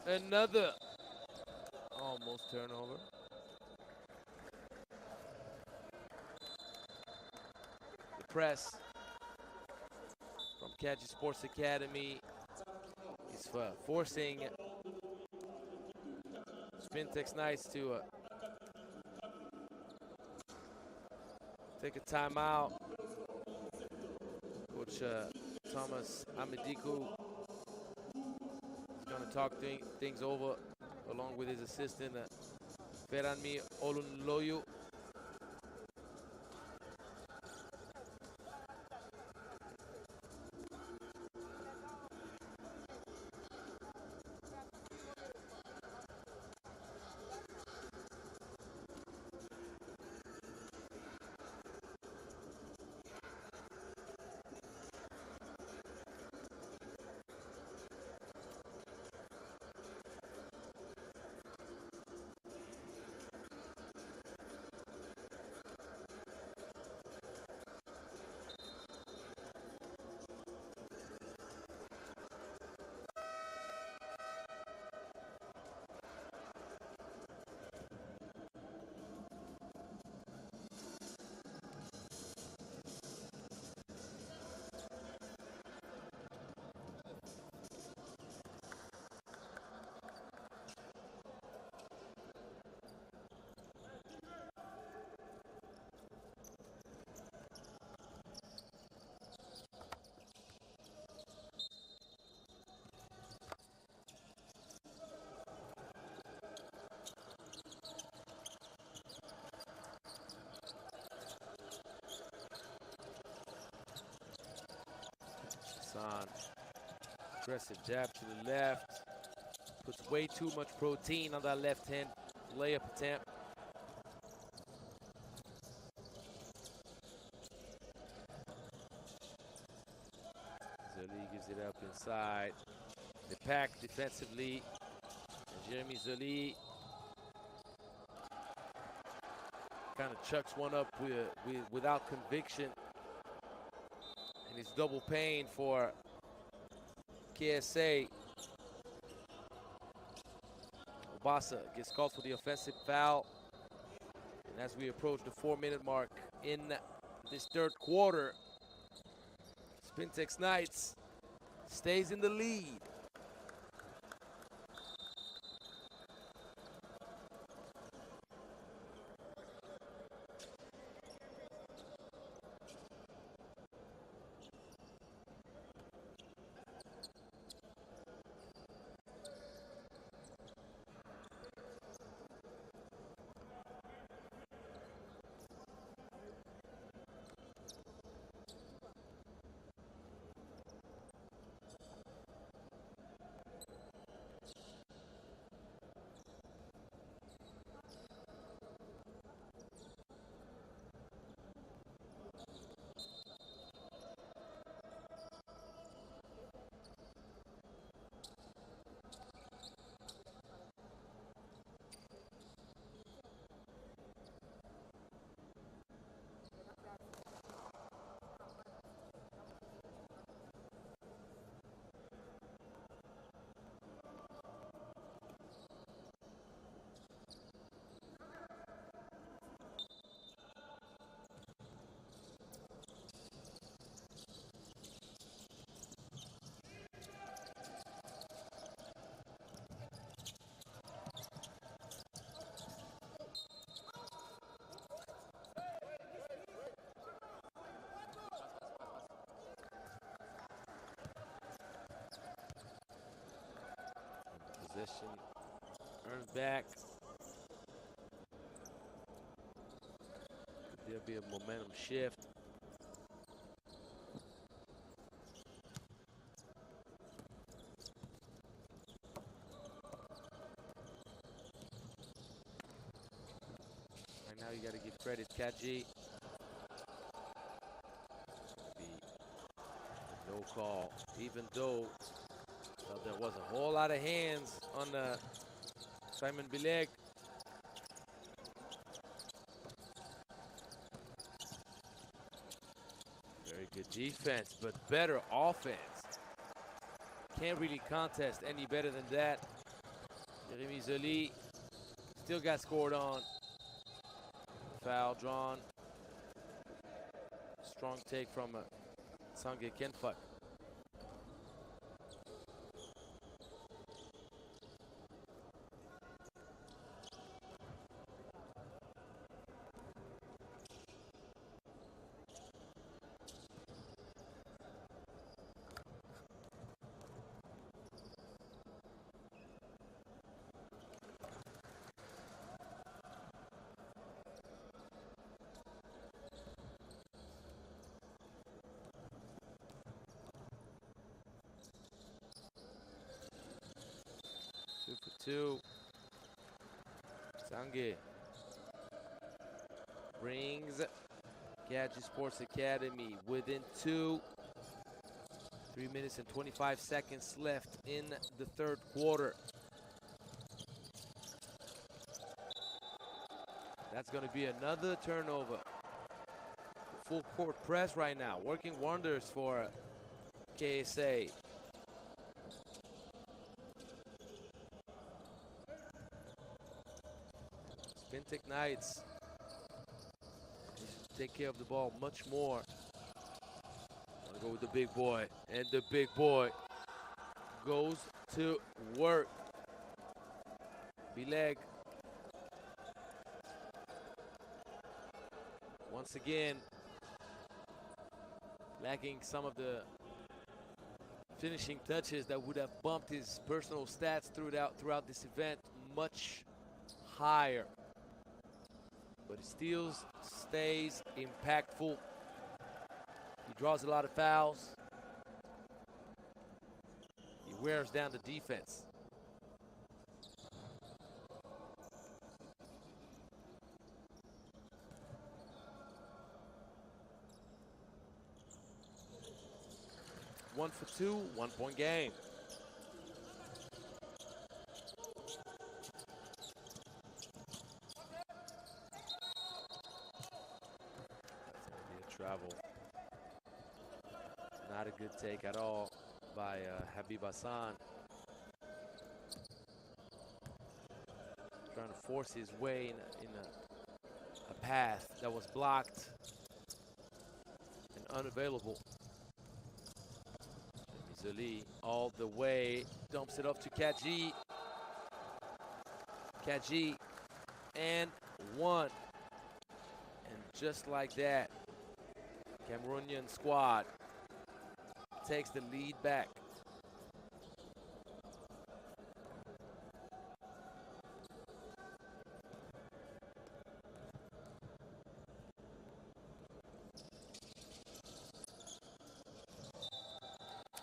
Another almost turnover. The press from Kadji Sports Academy is forcing Spintex Knights to take a timeout. Coach Thomas Amediku is going to talk things over along with his assistant, Feranmi Olunloyu. Aggressive jab to the left. Puts way too much protein on that left hand layup attempt. Zoli gives it up inside. They pack defensively. And Jeremy Zoli kind of chucks one up without conviction. And it's double pain for KSA. Obasa gets called for the offensive foul. And as we approach the 4-minute mark in this third quarter, Spintex Knights stays in the lead. Possession earned back. Could there be a momentum shift? Right now you got to give credit Kadji. No call, even though there was a whole lot of hands on Simon Bileg. Good defense, but better offense. Can't really contest any better than that. Jeremy Zoli still got scored on. Foul drawn. Strong take from Sange Kenfak. Two. Sange brings Kadji Sports Academy within 2. 3 minutes and 25 seconds left in the third quarter. That's going to be another turnover. Full court press right now, working wonders for KSA. Spintex Knights take care of the ball much more. Wanna go with the big boy, and the big boy goes to work. B.A.L once again lacking some of the finishing touches that would have bumped his personal stats throughout this event much higher. But he still stays impactful. He draws a lot of fouls. He wears down the defense. One for 2, 1 point game. Travel. Not a good take at all by Habib Hassan. Trying to force his way in a path that was blocked and unavailable. Zoli all the way, dumps it off to Kadji. Kadji and 1. And just like that, Cameroonian squad takes the lead back.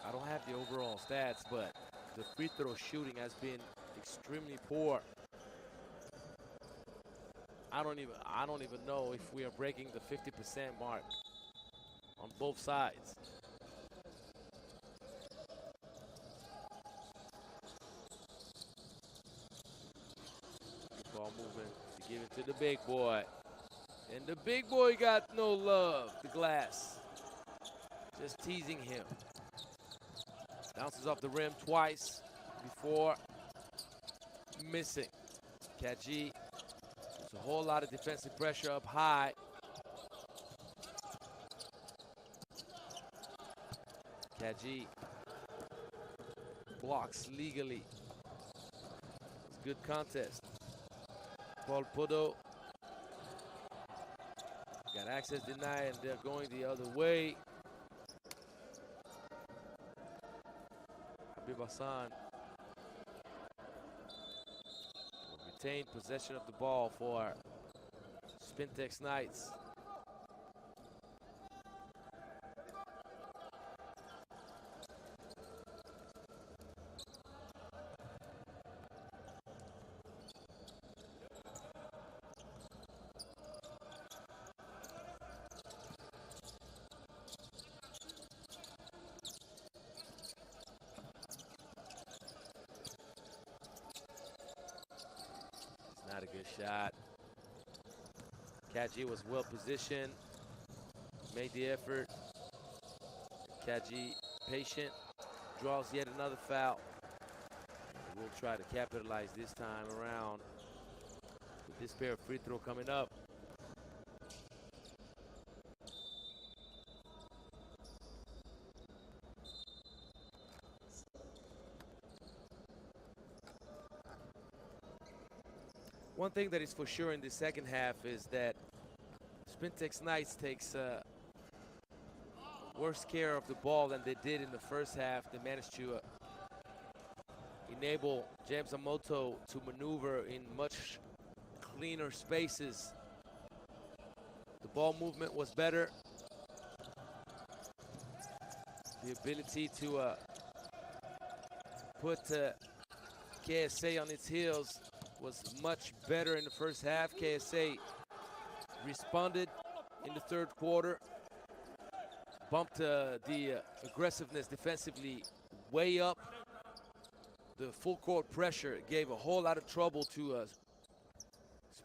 I don't have the overall stats, but the free throw shooting has been extremely poor. I don't even know if we are breaking the 50% mark on both sides. Ball movement to give it to the big boy. And the big boy got no love. The glass just teasing him. Bounces off the rim twice before missing. Kadji, there's a whole lot of defensive pressure up high. Kadji blocks legally. It's a good contest. Paul Podo got access denied, and they're going the other way. Habib Hassan will retain possession of the ball for Spintex Knights. Not a good shot. Kadji was well positioned, made the effort, Kadji, patient, draws yet another foul. We'll try to capitalize this time around with this pair of free throw coming up. One thing that is for sure in the second half is that Spintex Knights takes worse care of the ball than they did in the first half. They managed to enable James Amoto to maneuver in much cleaner spaces. The ball movement was better. The ability to put KSA on its heels was much better in the first half. KSA responded in the third quarter, bumped the aggressiveness defensively way up. The full court pressure gave a whole lot of trouble to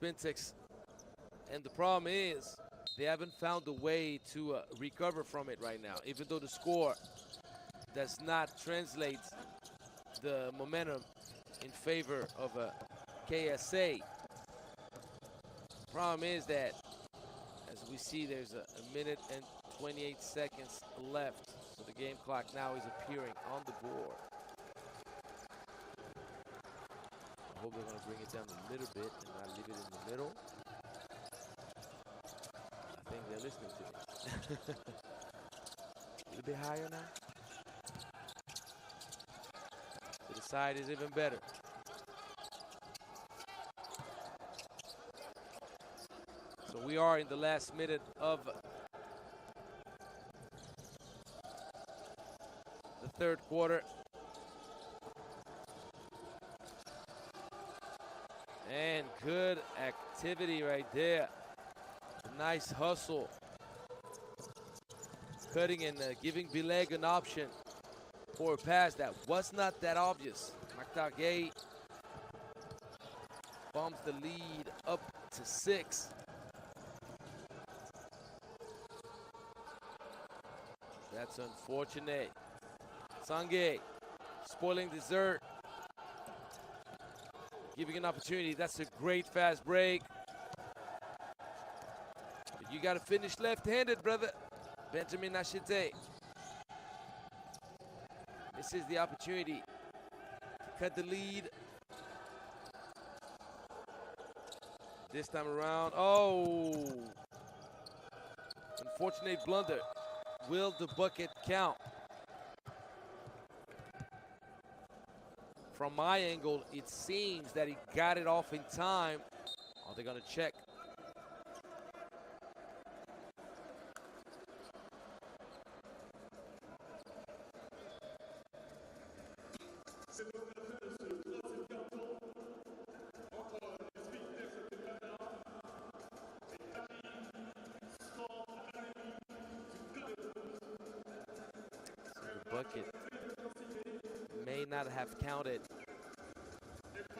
Spintex. And the problem is they haven't found a way to recover from it right now. Even though the score does not translate the momentum in favor of KSA. Problem is that, as we see, there's a minute and 28 seconds left. So the game clock now is appearing on the board. I hope they're going to bring it down a little bit and not leave it in the middle. I think they're listening to me. A little bit higher now. To the side is even better. So we are in the last minute of the third quarter. And good activity right there. A nice hustle. Cutting and giving B.A.L an option for a pass that was not that obvious. Maktage bumps the lead up to 6. That's unfortunate. Sange spoiling dessert. Giving an opportunity. That's a great fast break. But you got to finish left-handed, brother. Benjamin Ashite. This is the opportunity to cut the lead. This time around, oh! Unfortunate blunder. Will the bucket count? From my angle, it seems that he got it off in time. Are they gonna check? Bucket may not have counted.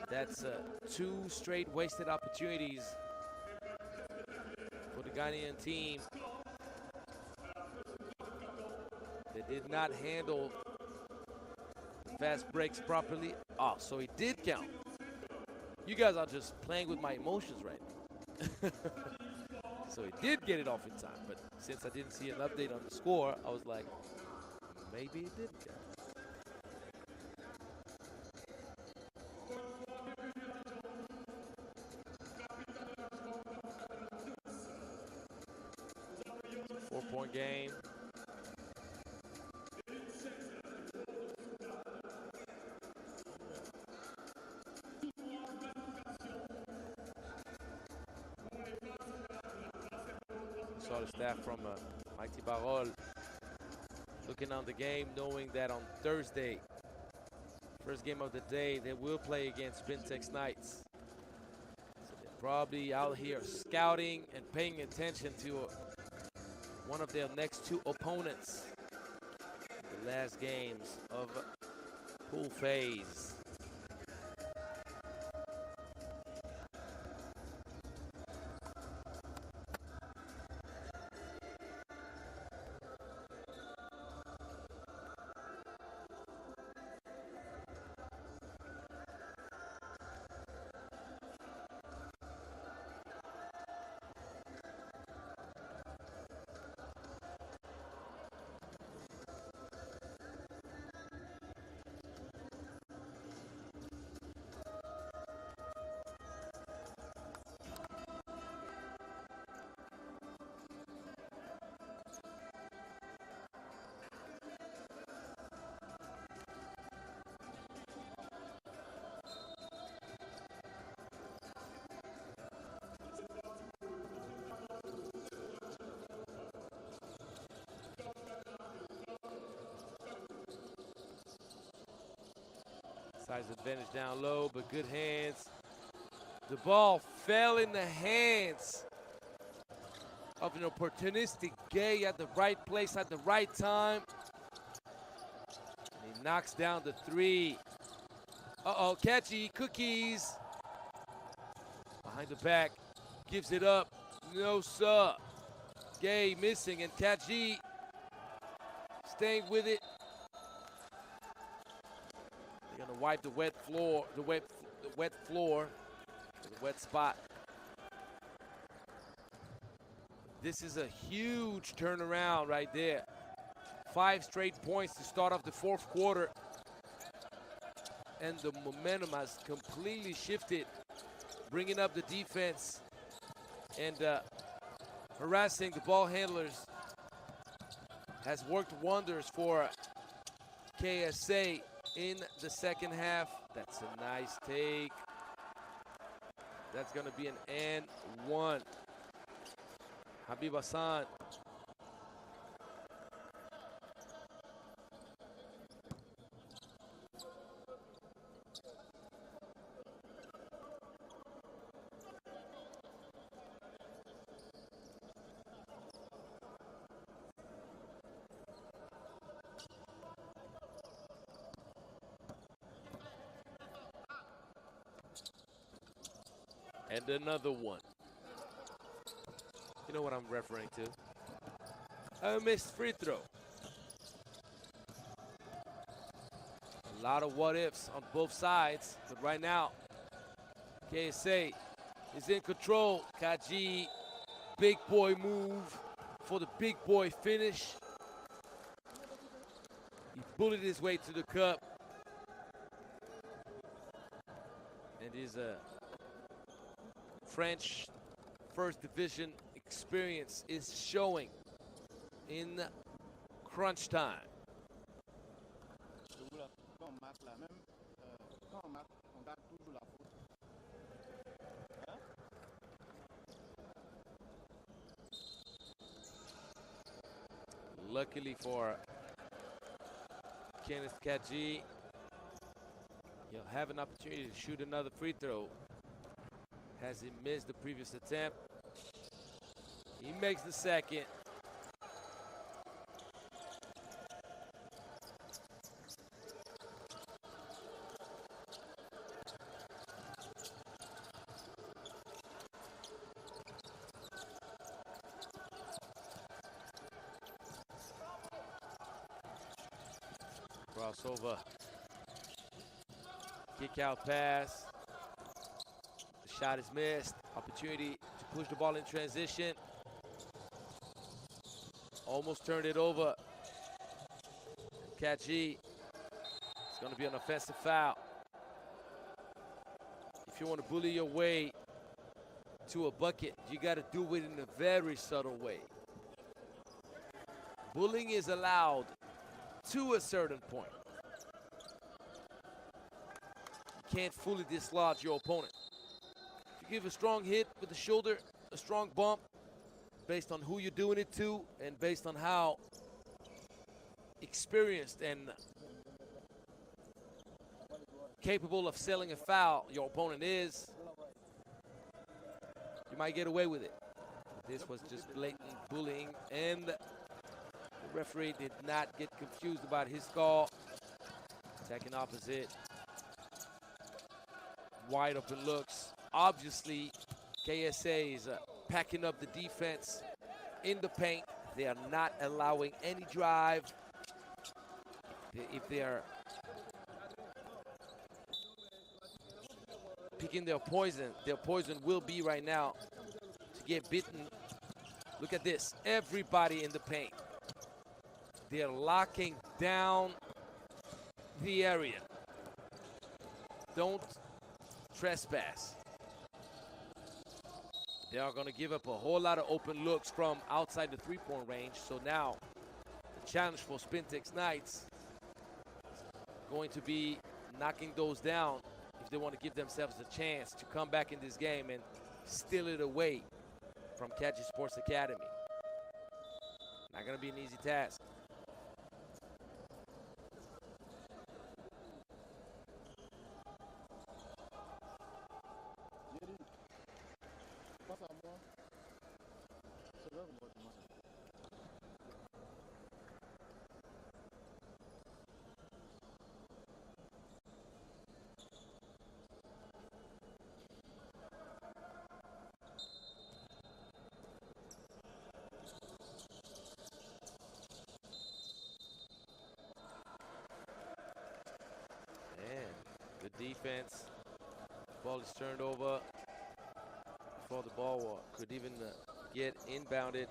That's 2 straight wasted opportunities for the Ghanaian team. They did not handle fast breaks properly. Oh, so it did count. You guys are just playing with my emotions right now. So he did get it off in time, but since I didn't see an update on the score, I was like, maybe it didn't count. Four-point game. Saw the staff from Mighty B.A.L looking on the game, knowing that on Thursday, first game of the day, they will play against Spintex Knights. So they're probably out here scouting and paying attention to one of their next 2 opponents in the last games of pool phase. Size advantage down low, but good hands. The ball fell in the hands of an opportunistic Gay at the right place at the right time. And he knocks down the three. Uh-oh, Kadji, cookies. Behind the back, gives it up. No, sir. Gay missing, and Kadji staying with it. They're gonna wipe the wet floor, the wet spot. This is a huge turnaround right there. 5 straight points to start off the fourth quarter. And the momentum has completely shifted, bringing up the defense and harassing the ball handlers has worked wonders for KSA in the second half. That's a nice take. That's going to be an and one. Habib Hassan. And another one. You know what I'm referring to. A missed free throw. A lot of what ifs on both sides, but right now, KSA is in control. Kadji, big boy move for the big boy finish. He bullied his way to the cup. And his French first division experience is showing in crunch time. Quand on marque la même, quand on marque, on garde toujours la faute. Hein? Luckily for Kenneth Kadji, he'll have an opportunity to shoot another free throw. Has he missed the previous attempt? He makes the second. Crossover. Kick out pass. The shot is missed. Opportunity to push the ball in transition. Almost turned it over. Kadji. It's going to be an offensive foul. If you want to bully your way to a bucket, you got to do it in a very subtle way. Bullying is allowed to a certain point. You can't fully dislodge your opponent. If you give a strong hit with the shoulder, a strong bump, based on who you're doing it to and based on how experienced and capable of selling a foul your opponent is, you might get away with it. This was just blatant bullying, and the referee did not get confused about his call. Attacking opposite. Wide open looks. Obviously, KSA is packing up the defense in the paint. They are not allowing any drive. If they are picking their poison will be right now to get beaten. Look at this. Everybody in the paint. They're locking down the area. Don't trespass. They are going to give up a whole lot of open looks from outside the three-point range. So now the challenge for Spintex Knights is going to be knocking those down if they want to give themselves a chance to come back in this game and steal it away from Kadji Sports Academy. Not going to be an easy task. passe à moi. C'est leur comportement. And good defense. Ball is turned over before the ball could even get inbounded.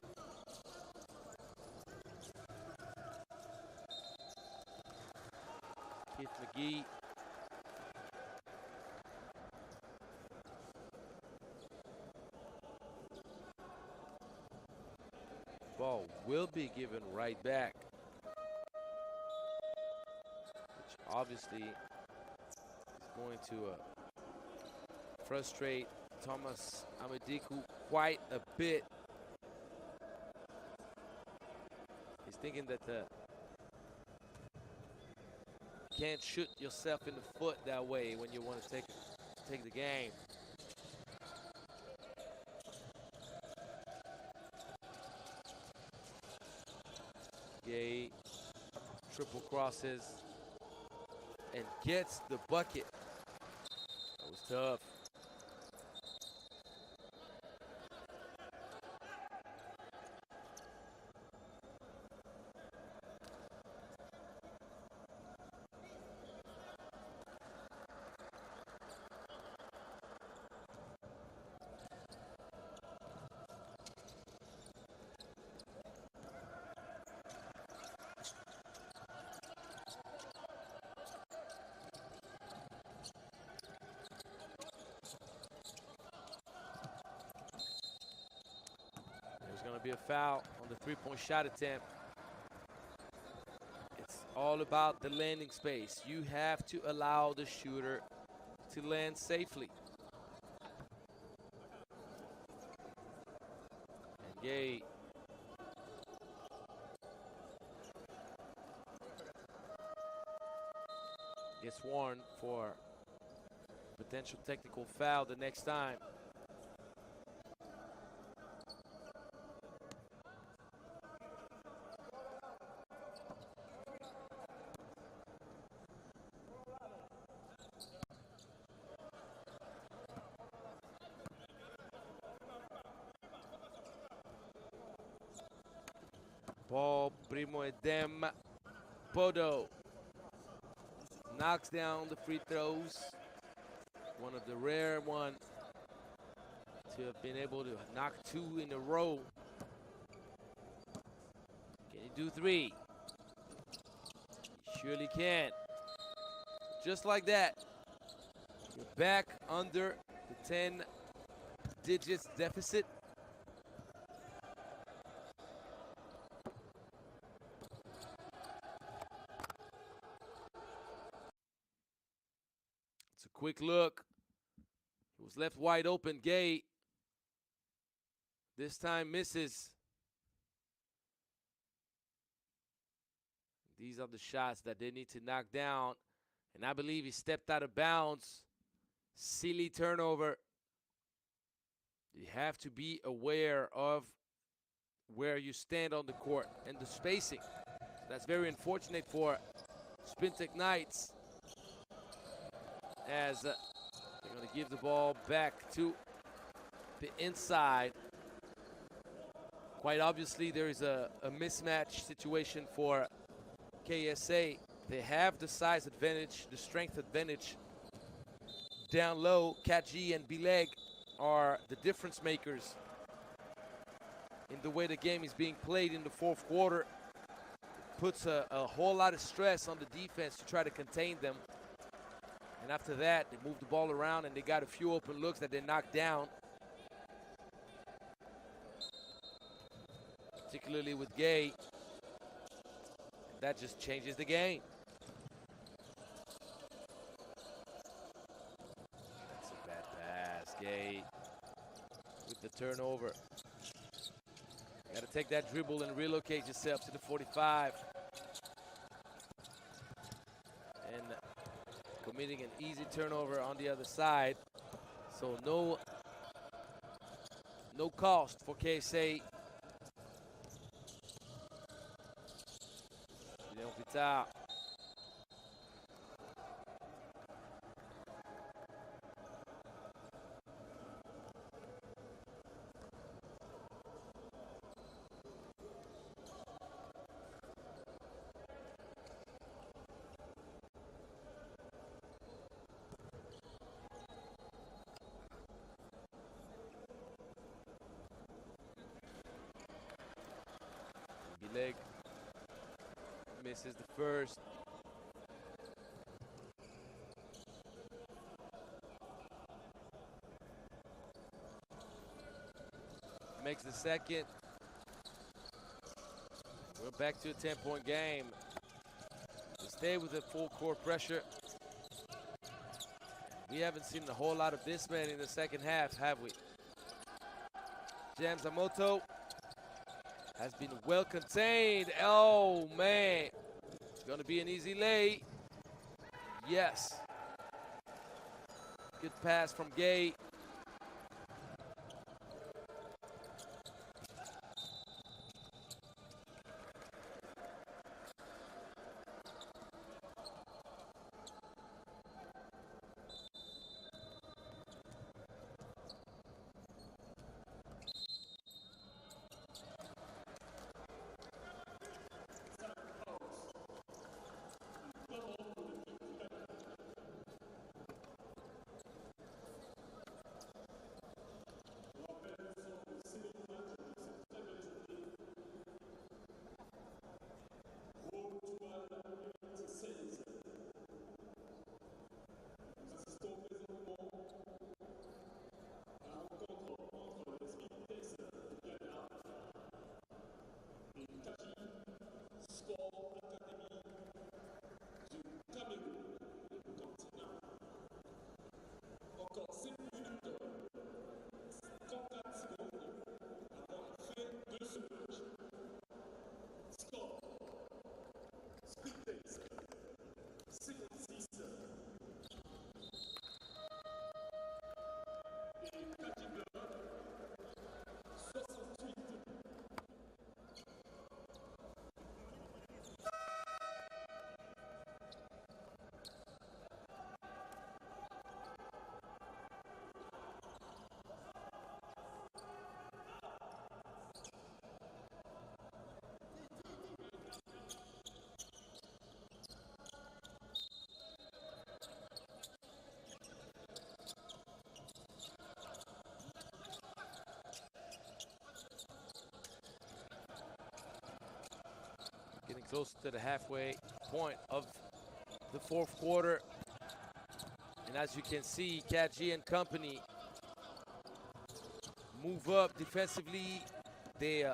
Keith McGee. Ball will be given right back, which obviously is going to frustrate Thomas Amadiku quite a bit. He's thinking that you can't shoot yourself in the foot that way when you want to take the game. Gay triple crosses and gets the bucket. That was tough. There's going to be a foul on the three-point shot attempt. It's all about the landing space. You have to allow the shooter to land safely. And Gay gets warned for potential technical foul the next time. Paul Primo Edem Podo knocks down the free throws. One of the rare ones to have been able to knock two in a row. Can he do three? He surely can. Just like that, you're back under the 10 digits deficit. It's a quick look. He was left wide open. Gay this time misses. These are the shots that they need to knock down. And I believe he stepped out of bounds. Silly turnover. You have to be aware of where you stand on the court and the spacing. That's very unfortunate for Spintex Knights, as they're going to give the ball back to the inside. Quite obviously, there is a mismatch situation for KSA. They have the size advantage, the strength advantage. Down low, Kadji and B.A.L are the difference makers in the way the game is being played in the fourth quarter. It puts a whole lot of stress on the defense to try to contain them. And after that, they move the ball around and they got a few open looks that they knocked down. Particularly with Gay. That just changes the game. That's a bad pass, Gay. With the turnover. Got to take that dribble and relocate yourself to the 45. And committing an easy turnover on the other side. So no No cost for KSA. Gideon Pita. Leg misses the first. Makes the second. We're back to a 10-point game. To stay with the full court pressure. We haven't seen a whole lot of this man in the second half, have we? Jamzamoto has been well contained. Oh, man. It's going to be an easy lay. Yes. Good pass from Gay. Getting close to the halfway point of the fourth quarter. And as you can see, Kadji and company move up defensively. They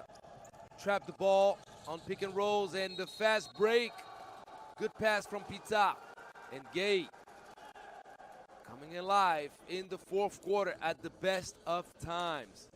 trap the ball on pick and rolls and the fast break. Good pass from Pita and Gay coming alive in the fourth quarter at the best of times.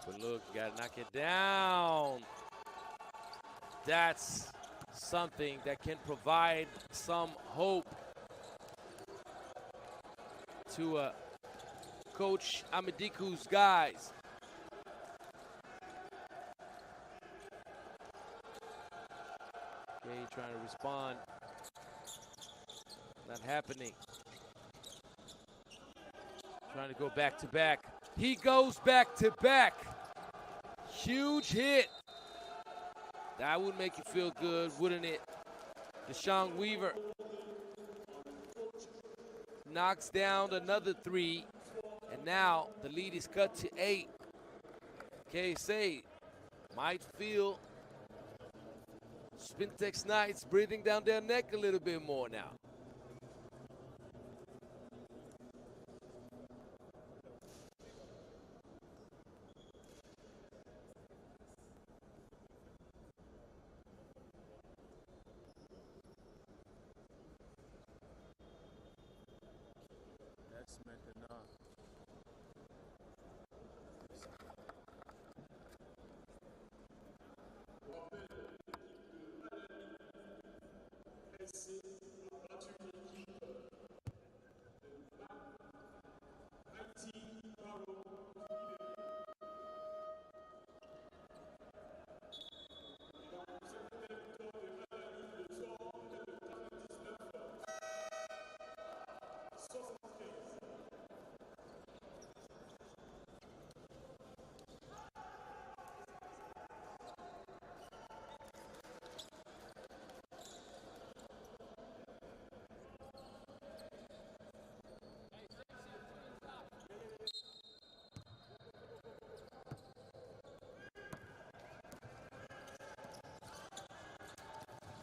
Open look, you gotta knock it down. That's something that can provide some hope to Coach Amadiku's guys. Okay, trying to respond. Not happening. Trying to go back to back. He goes back to back. Huge hit. That would make you feel good, wouldn't it? Deshaun Weaver knocks down another three, and now the lead is cut to 8. KSA might feel Spintex Knights breathing down their neck a little bit more now. laisse maintenant.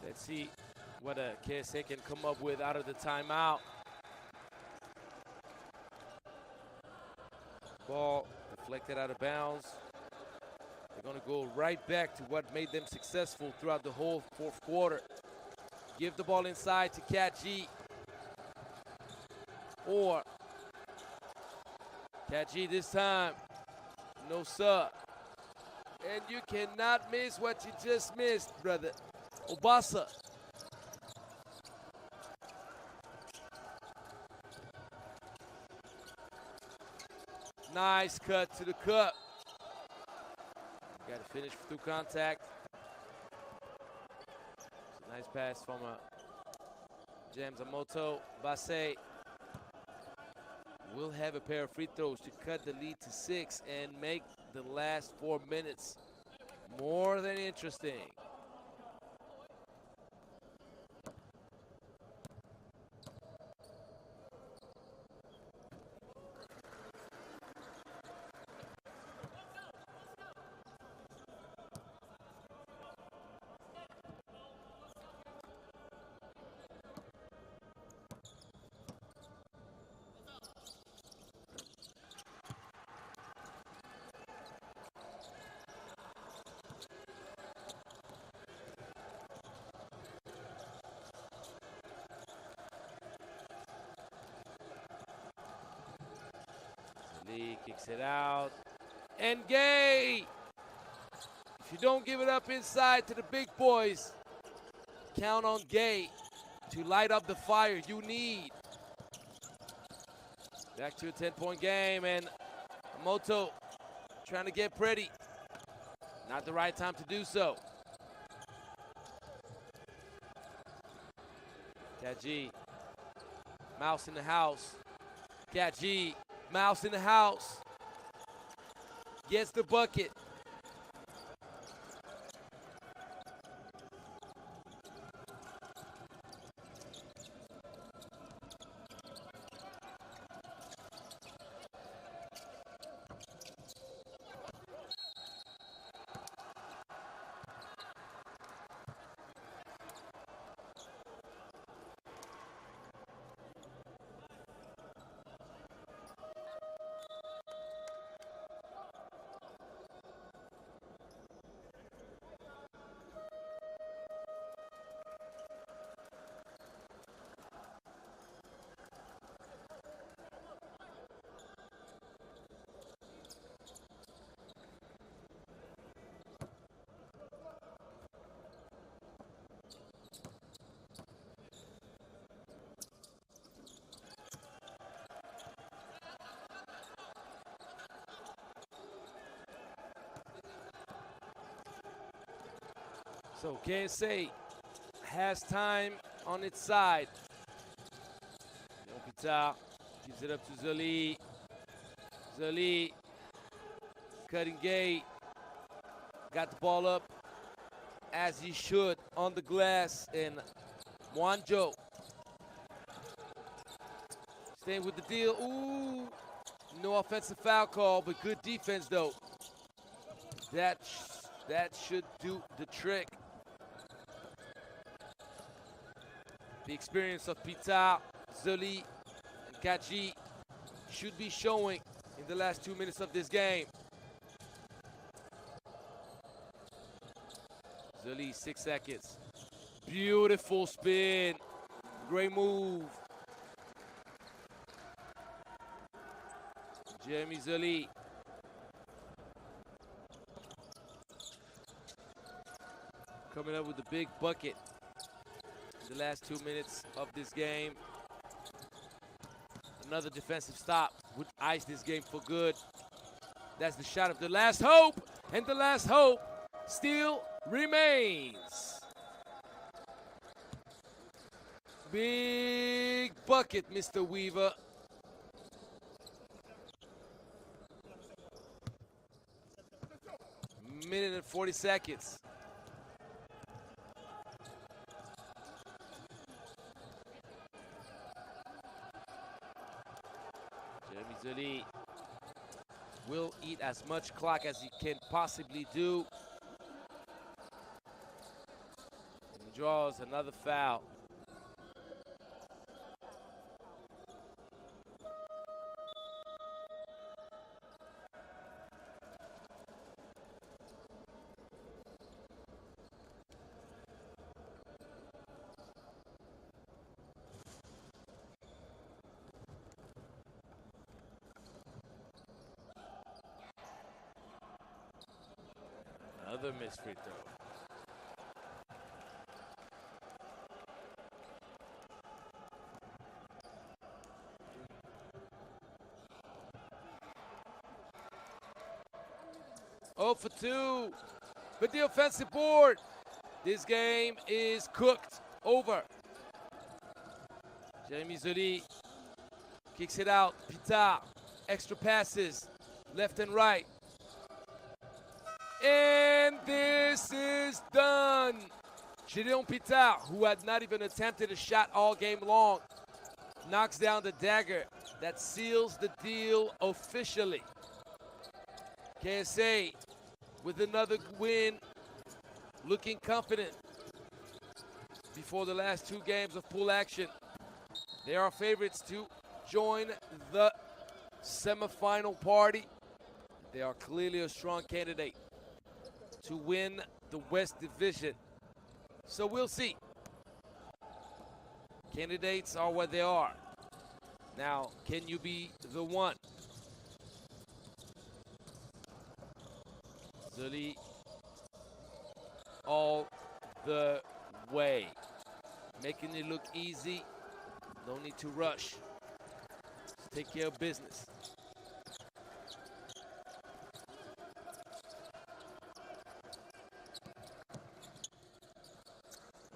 Let's see what a KSA can come up with out of the timeout. Ball deflected out of bounds. They're going to go right back to what made them successful throughout the whole fourth quarter. Give the ball inside to Kadji. Or Kadji this time. No sir. And you cannot miss what you just missed, brother. Obasa. Nice cut to the cup. Got to finish through contact. It's a nice pass from Jamzamoto. Base will have a pair of free throws to cut the lead to 6 and make the last 4 minutes more than interesting. Lee kicks it out. And Gay! If you don't give it up inside to the big boys, count on Gay to light up the fire you need. Back to a 10-point game, and Moto trying to get pretty. Not the right time to do so. Kadji, mouse in the house. Kadji, mouse in the house. Gets the bucket. So KSA has time on its side. Pita gives it up to Zali. Zali cutting gate. Got the ball up as he should on the glass. And Mwanjo staying with the deal. Ooh, no offensive foul call, but good defense though. That should do the trick. The experience of Pita, Zoli, and Kadji should be showing in the last 2 minutes of this game. Zoli, 6 seconds. Beautiful spin. Great move. Jeremy Zoli. Coming up with a big bucket in the last 2 minutes of this game. Another defensive stop would ice this game for good. That's the shot of the last hope, and the last hope still remains. Big bucket, Mr. Weaver. Minute and 40 seconds. Jeremy Zoli will eat as much clock as he can possibly do. And he draws another foul. Another missed free throw. Oh for 2 with the offensive board. This game is cooked over. Jeremy Zoli kicks it out. Pitard, extra passes, left and right. And this is done. Gideon Pitard, who had not even attempted a shot all game long, knocks down the dagger that seals the deal officially. KSA with another win, looking confident before the last 2 games of pool action. They are favorites to join the semifinal party. They are clearly a strong candidate to win the West Division. So we'll see. Candidates are what they are. Now, can you be the one? Zoli all the way. Making it look easy. No need to rush. Just take care of business.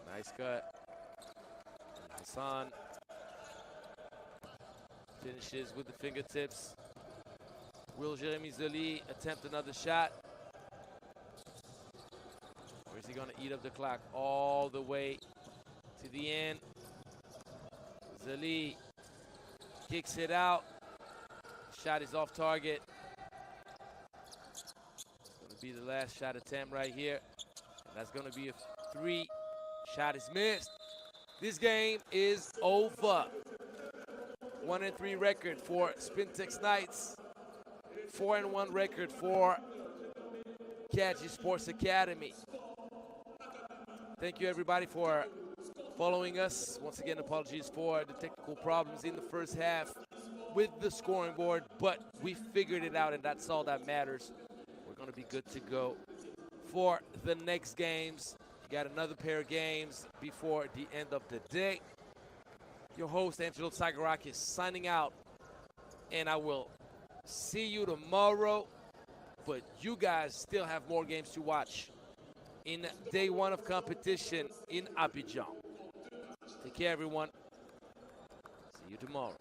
Nice cut. And Hassan finishes with the fingertips. Will Jeremy Zoli attempt another shot? Or is he going to eat up the clock all the way to the end? Zoli kicks it out. Shot is off target. It's going to be the last shot attempt right here. And that's going to be a 3. Shot is missed. This game is over. 1-3 record for Spintex Knights. 4-1 record for Kadji Sports Academy. Thank you everybody for following us. Once again, apologies for the technical problems in the first half with the scoring board, but we figured it out and that's all that matters. We're going to be good to go for the next games. You got another pair of games before the end of the day. Your host, Angelo Tsagarakis, signing out. And I will see you tomorrow. But you guys still have more games to watch in day 1 of competition in Abidjan. Take care, everyone. See you tomorrow.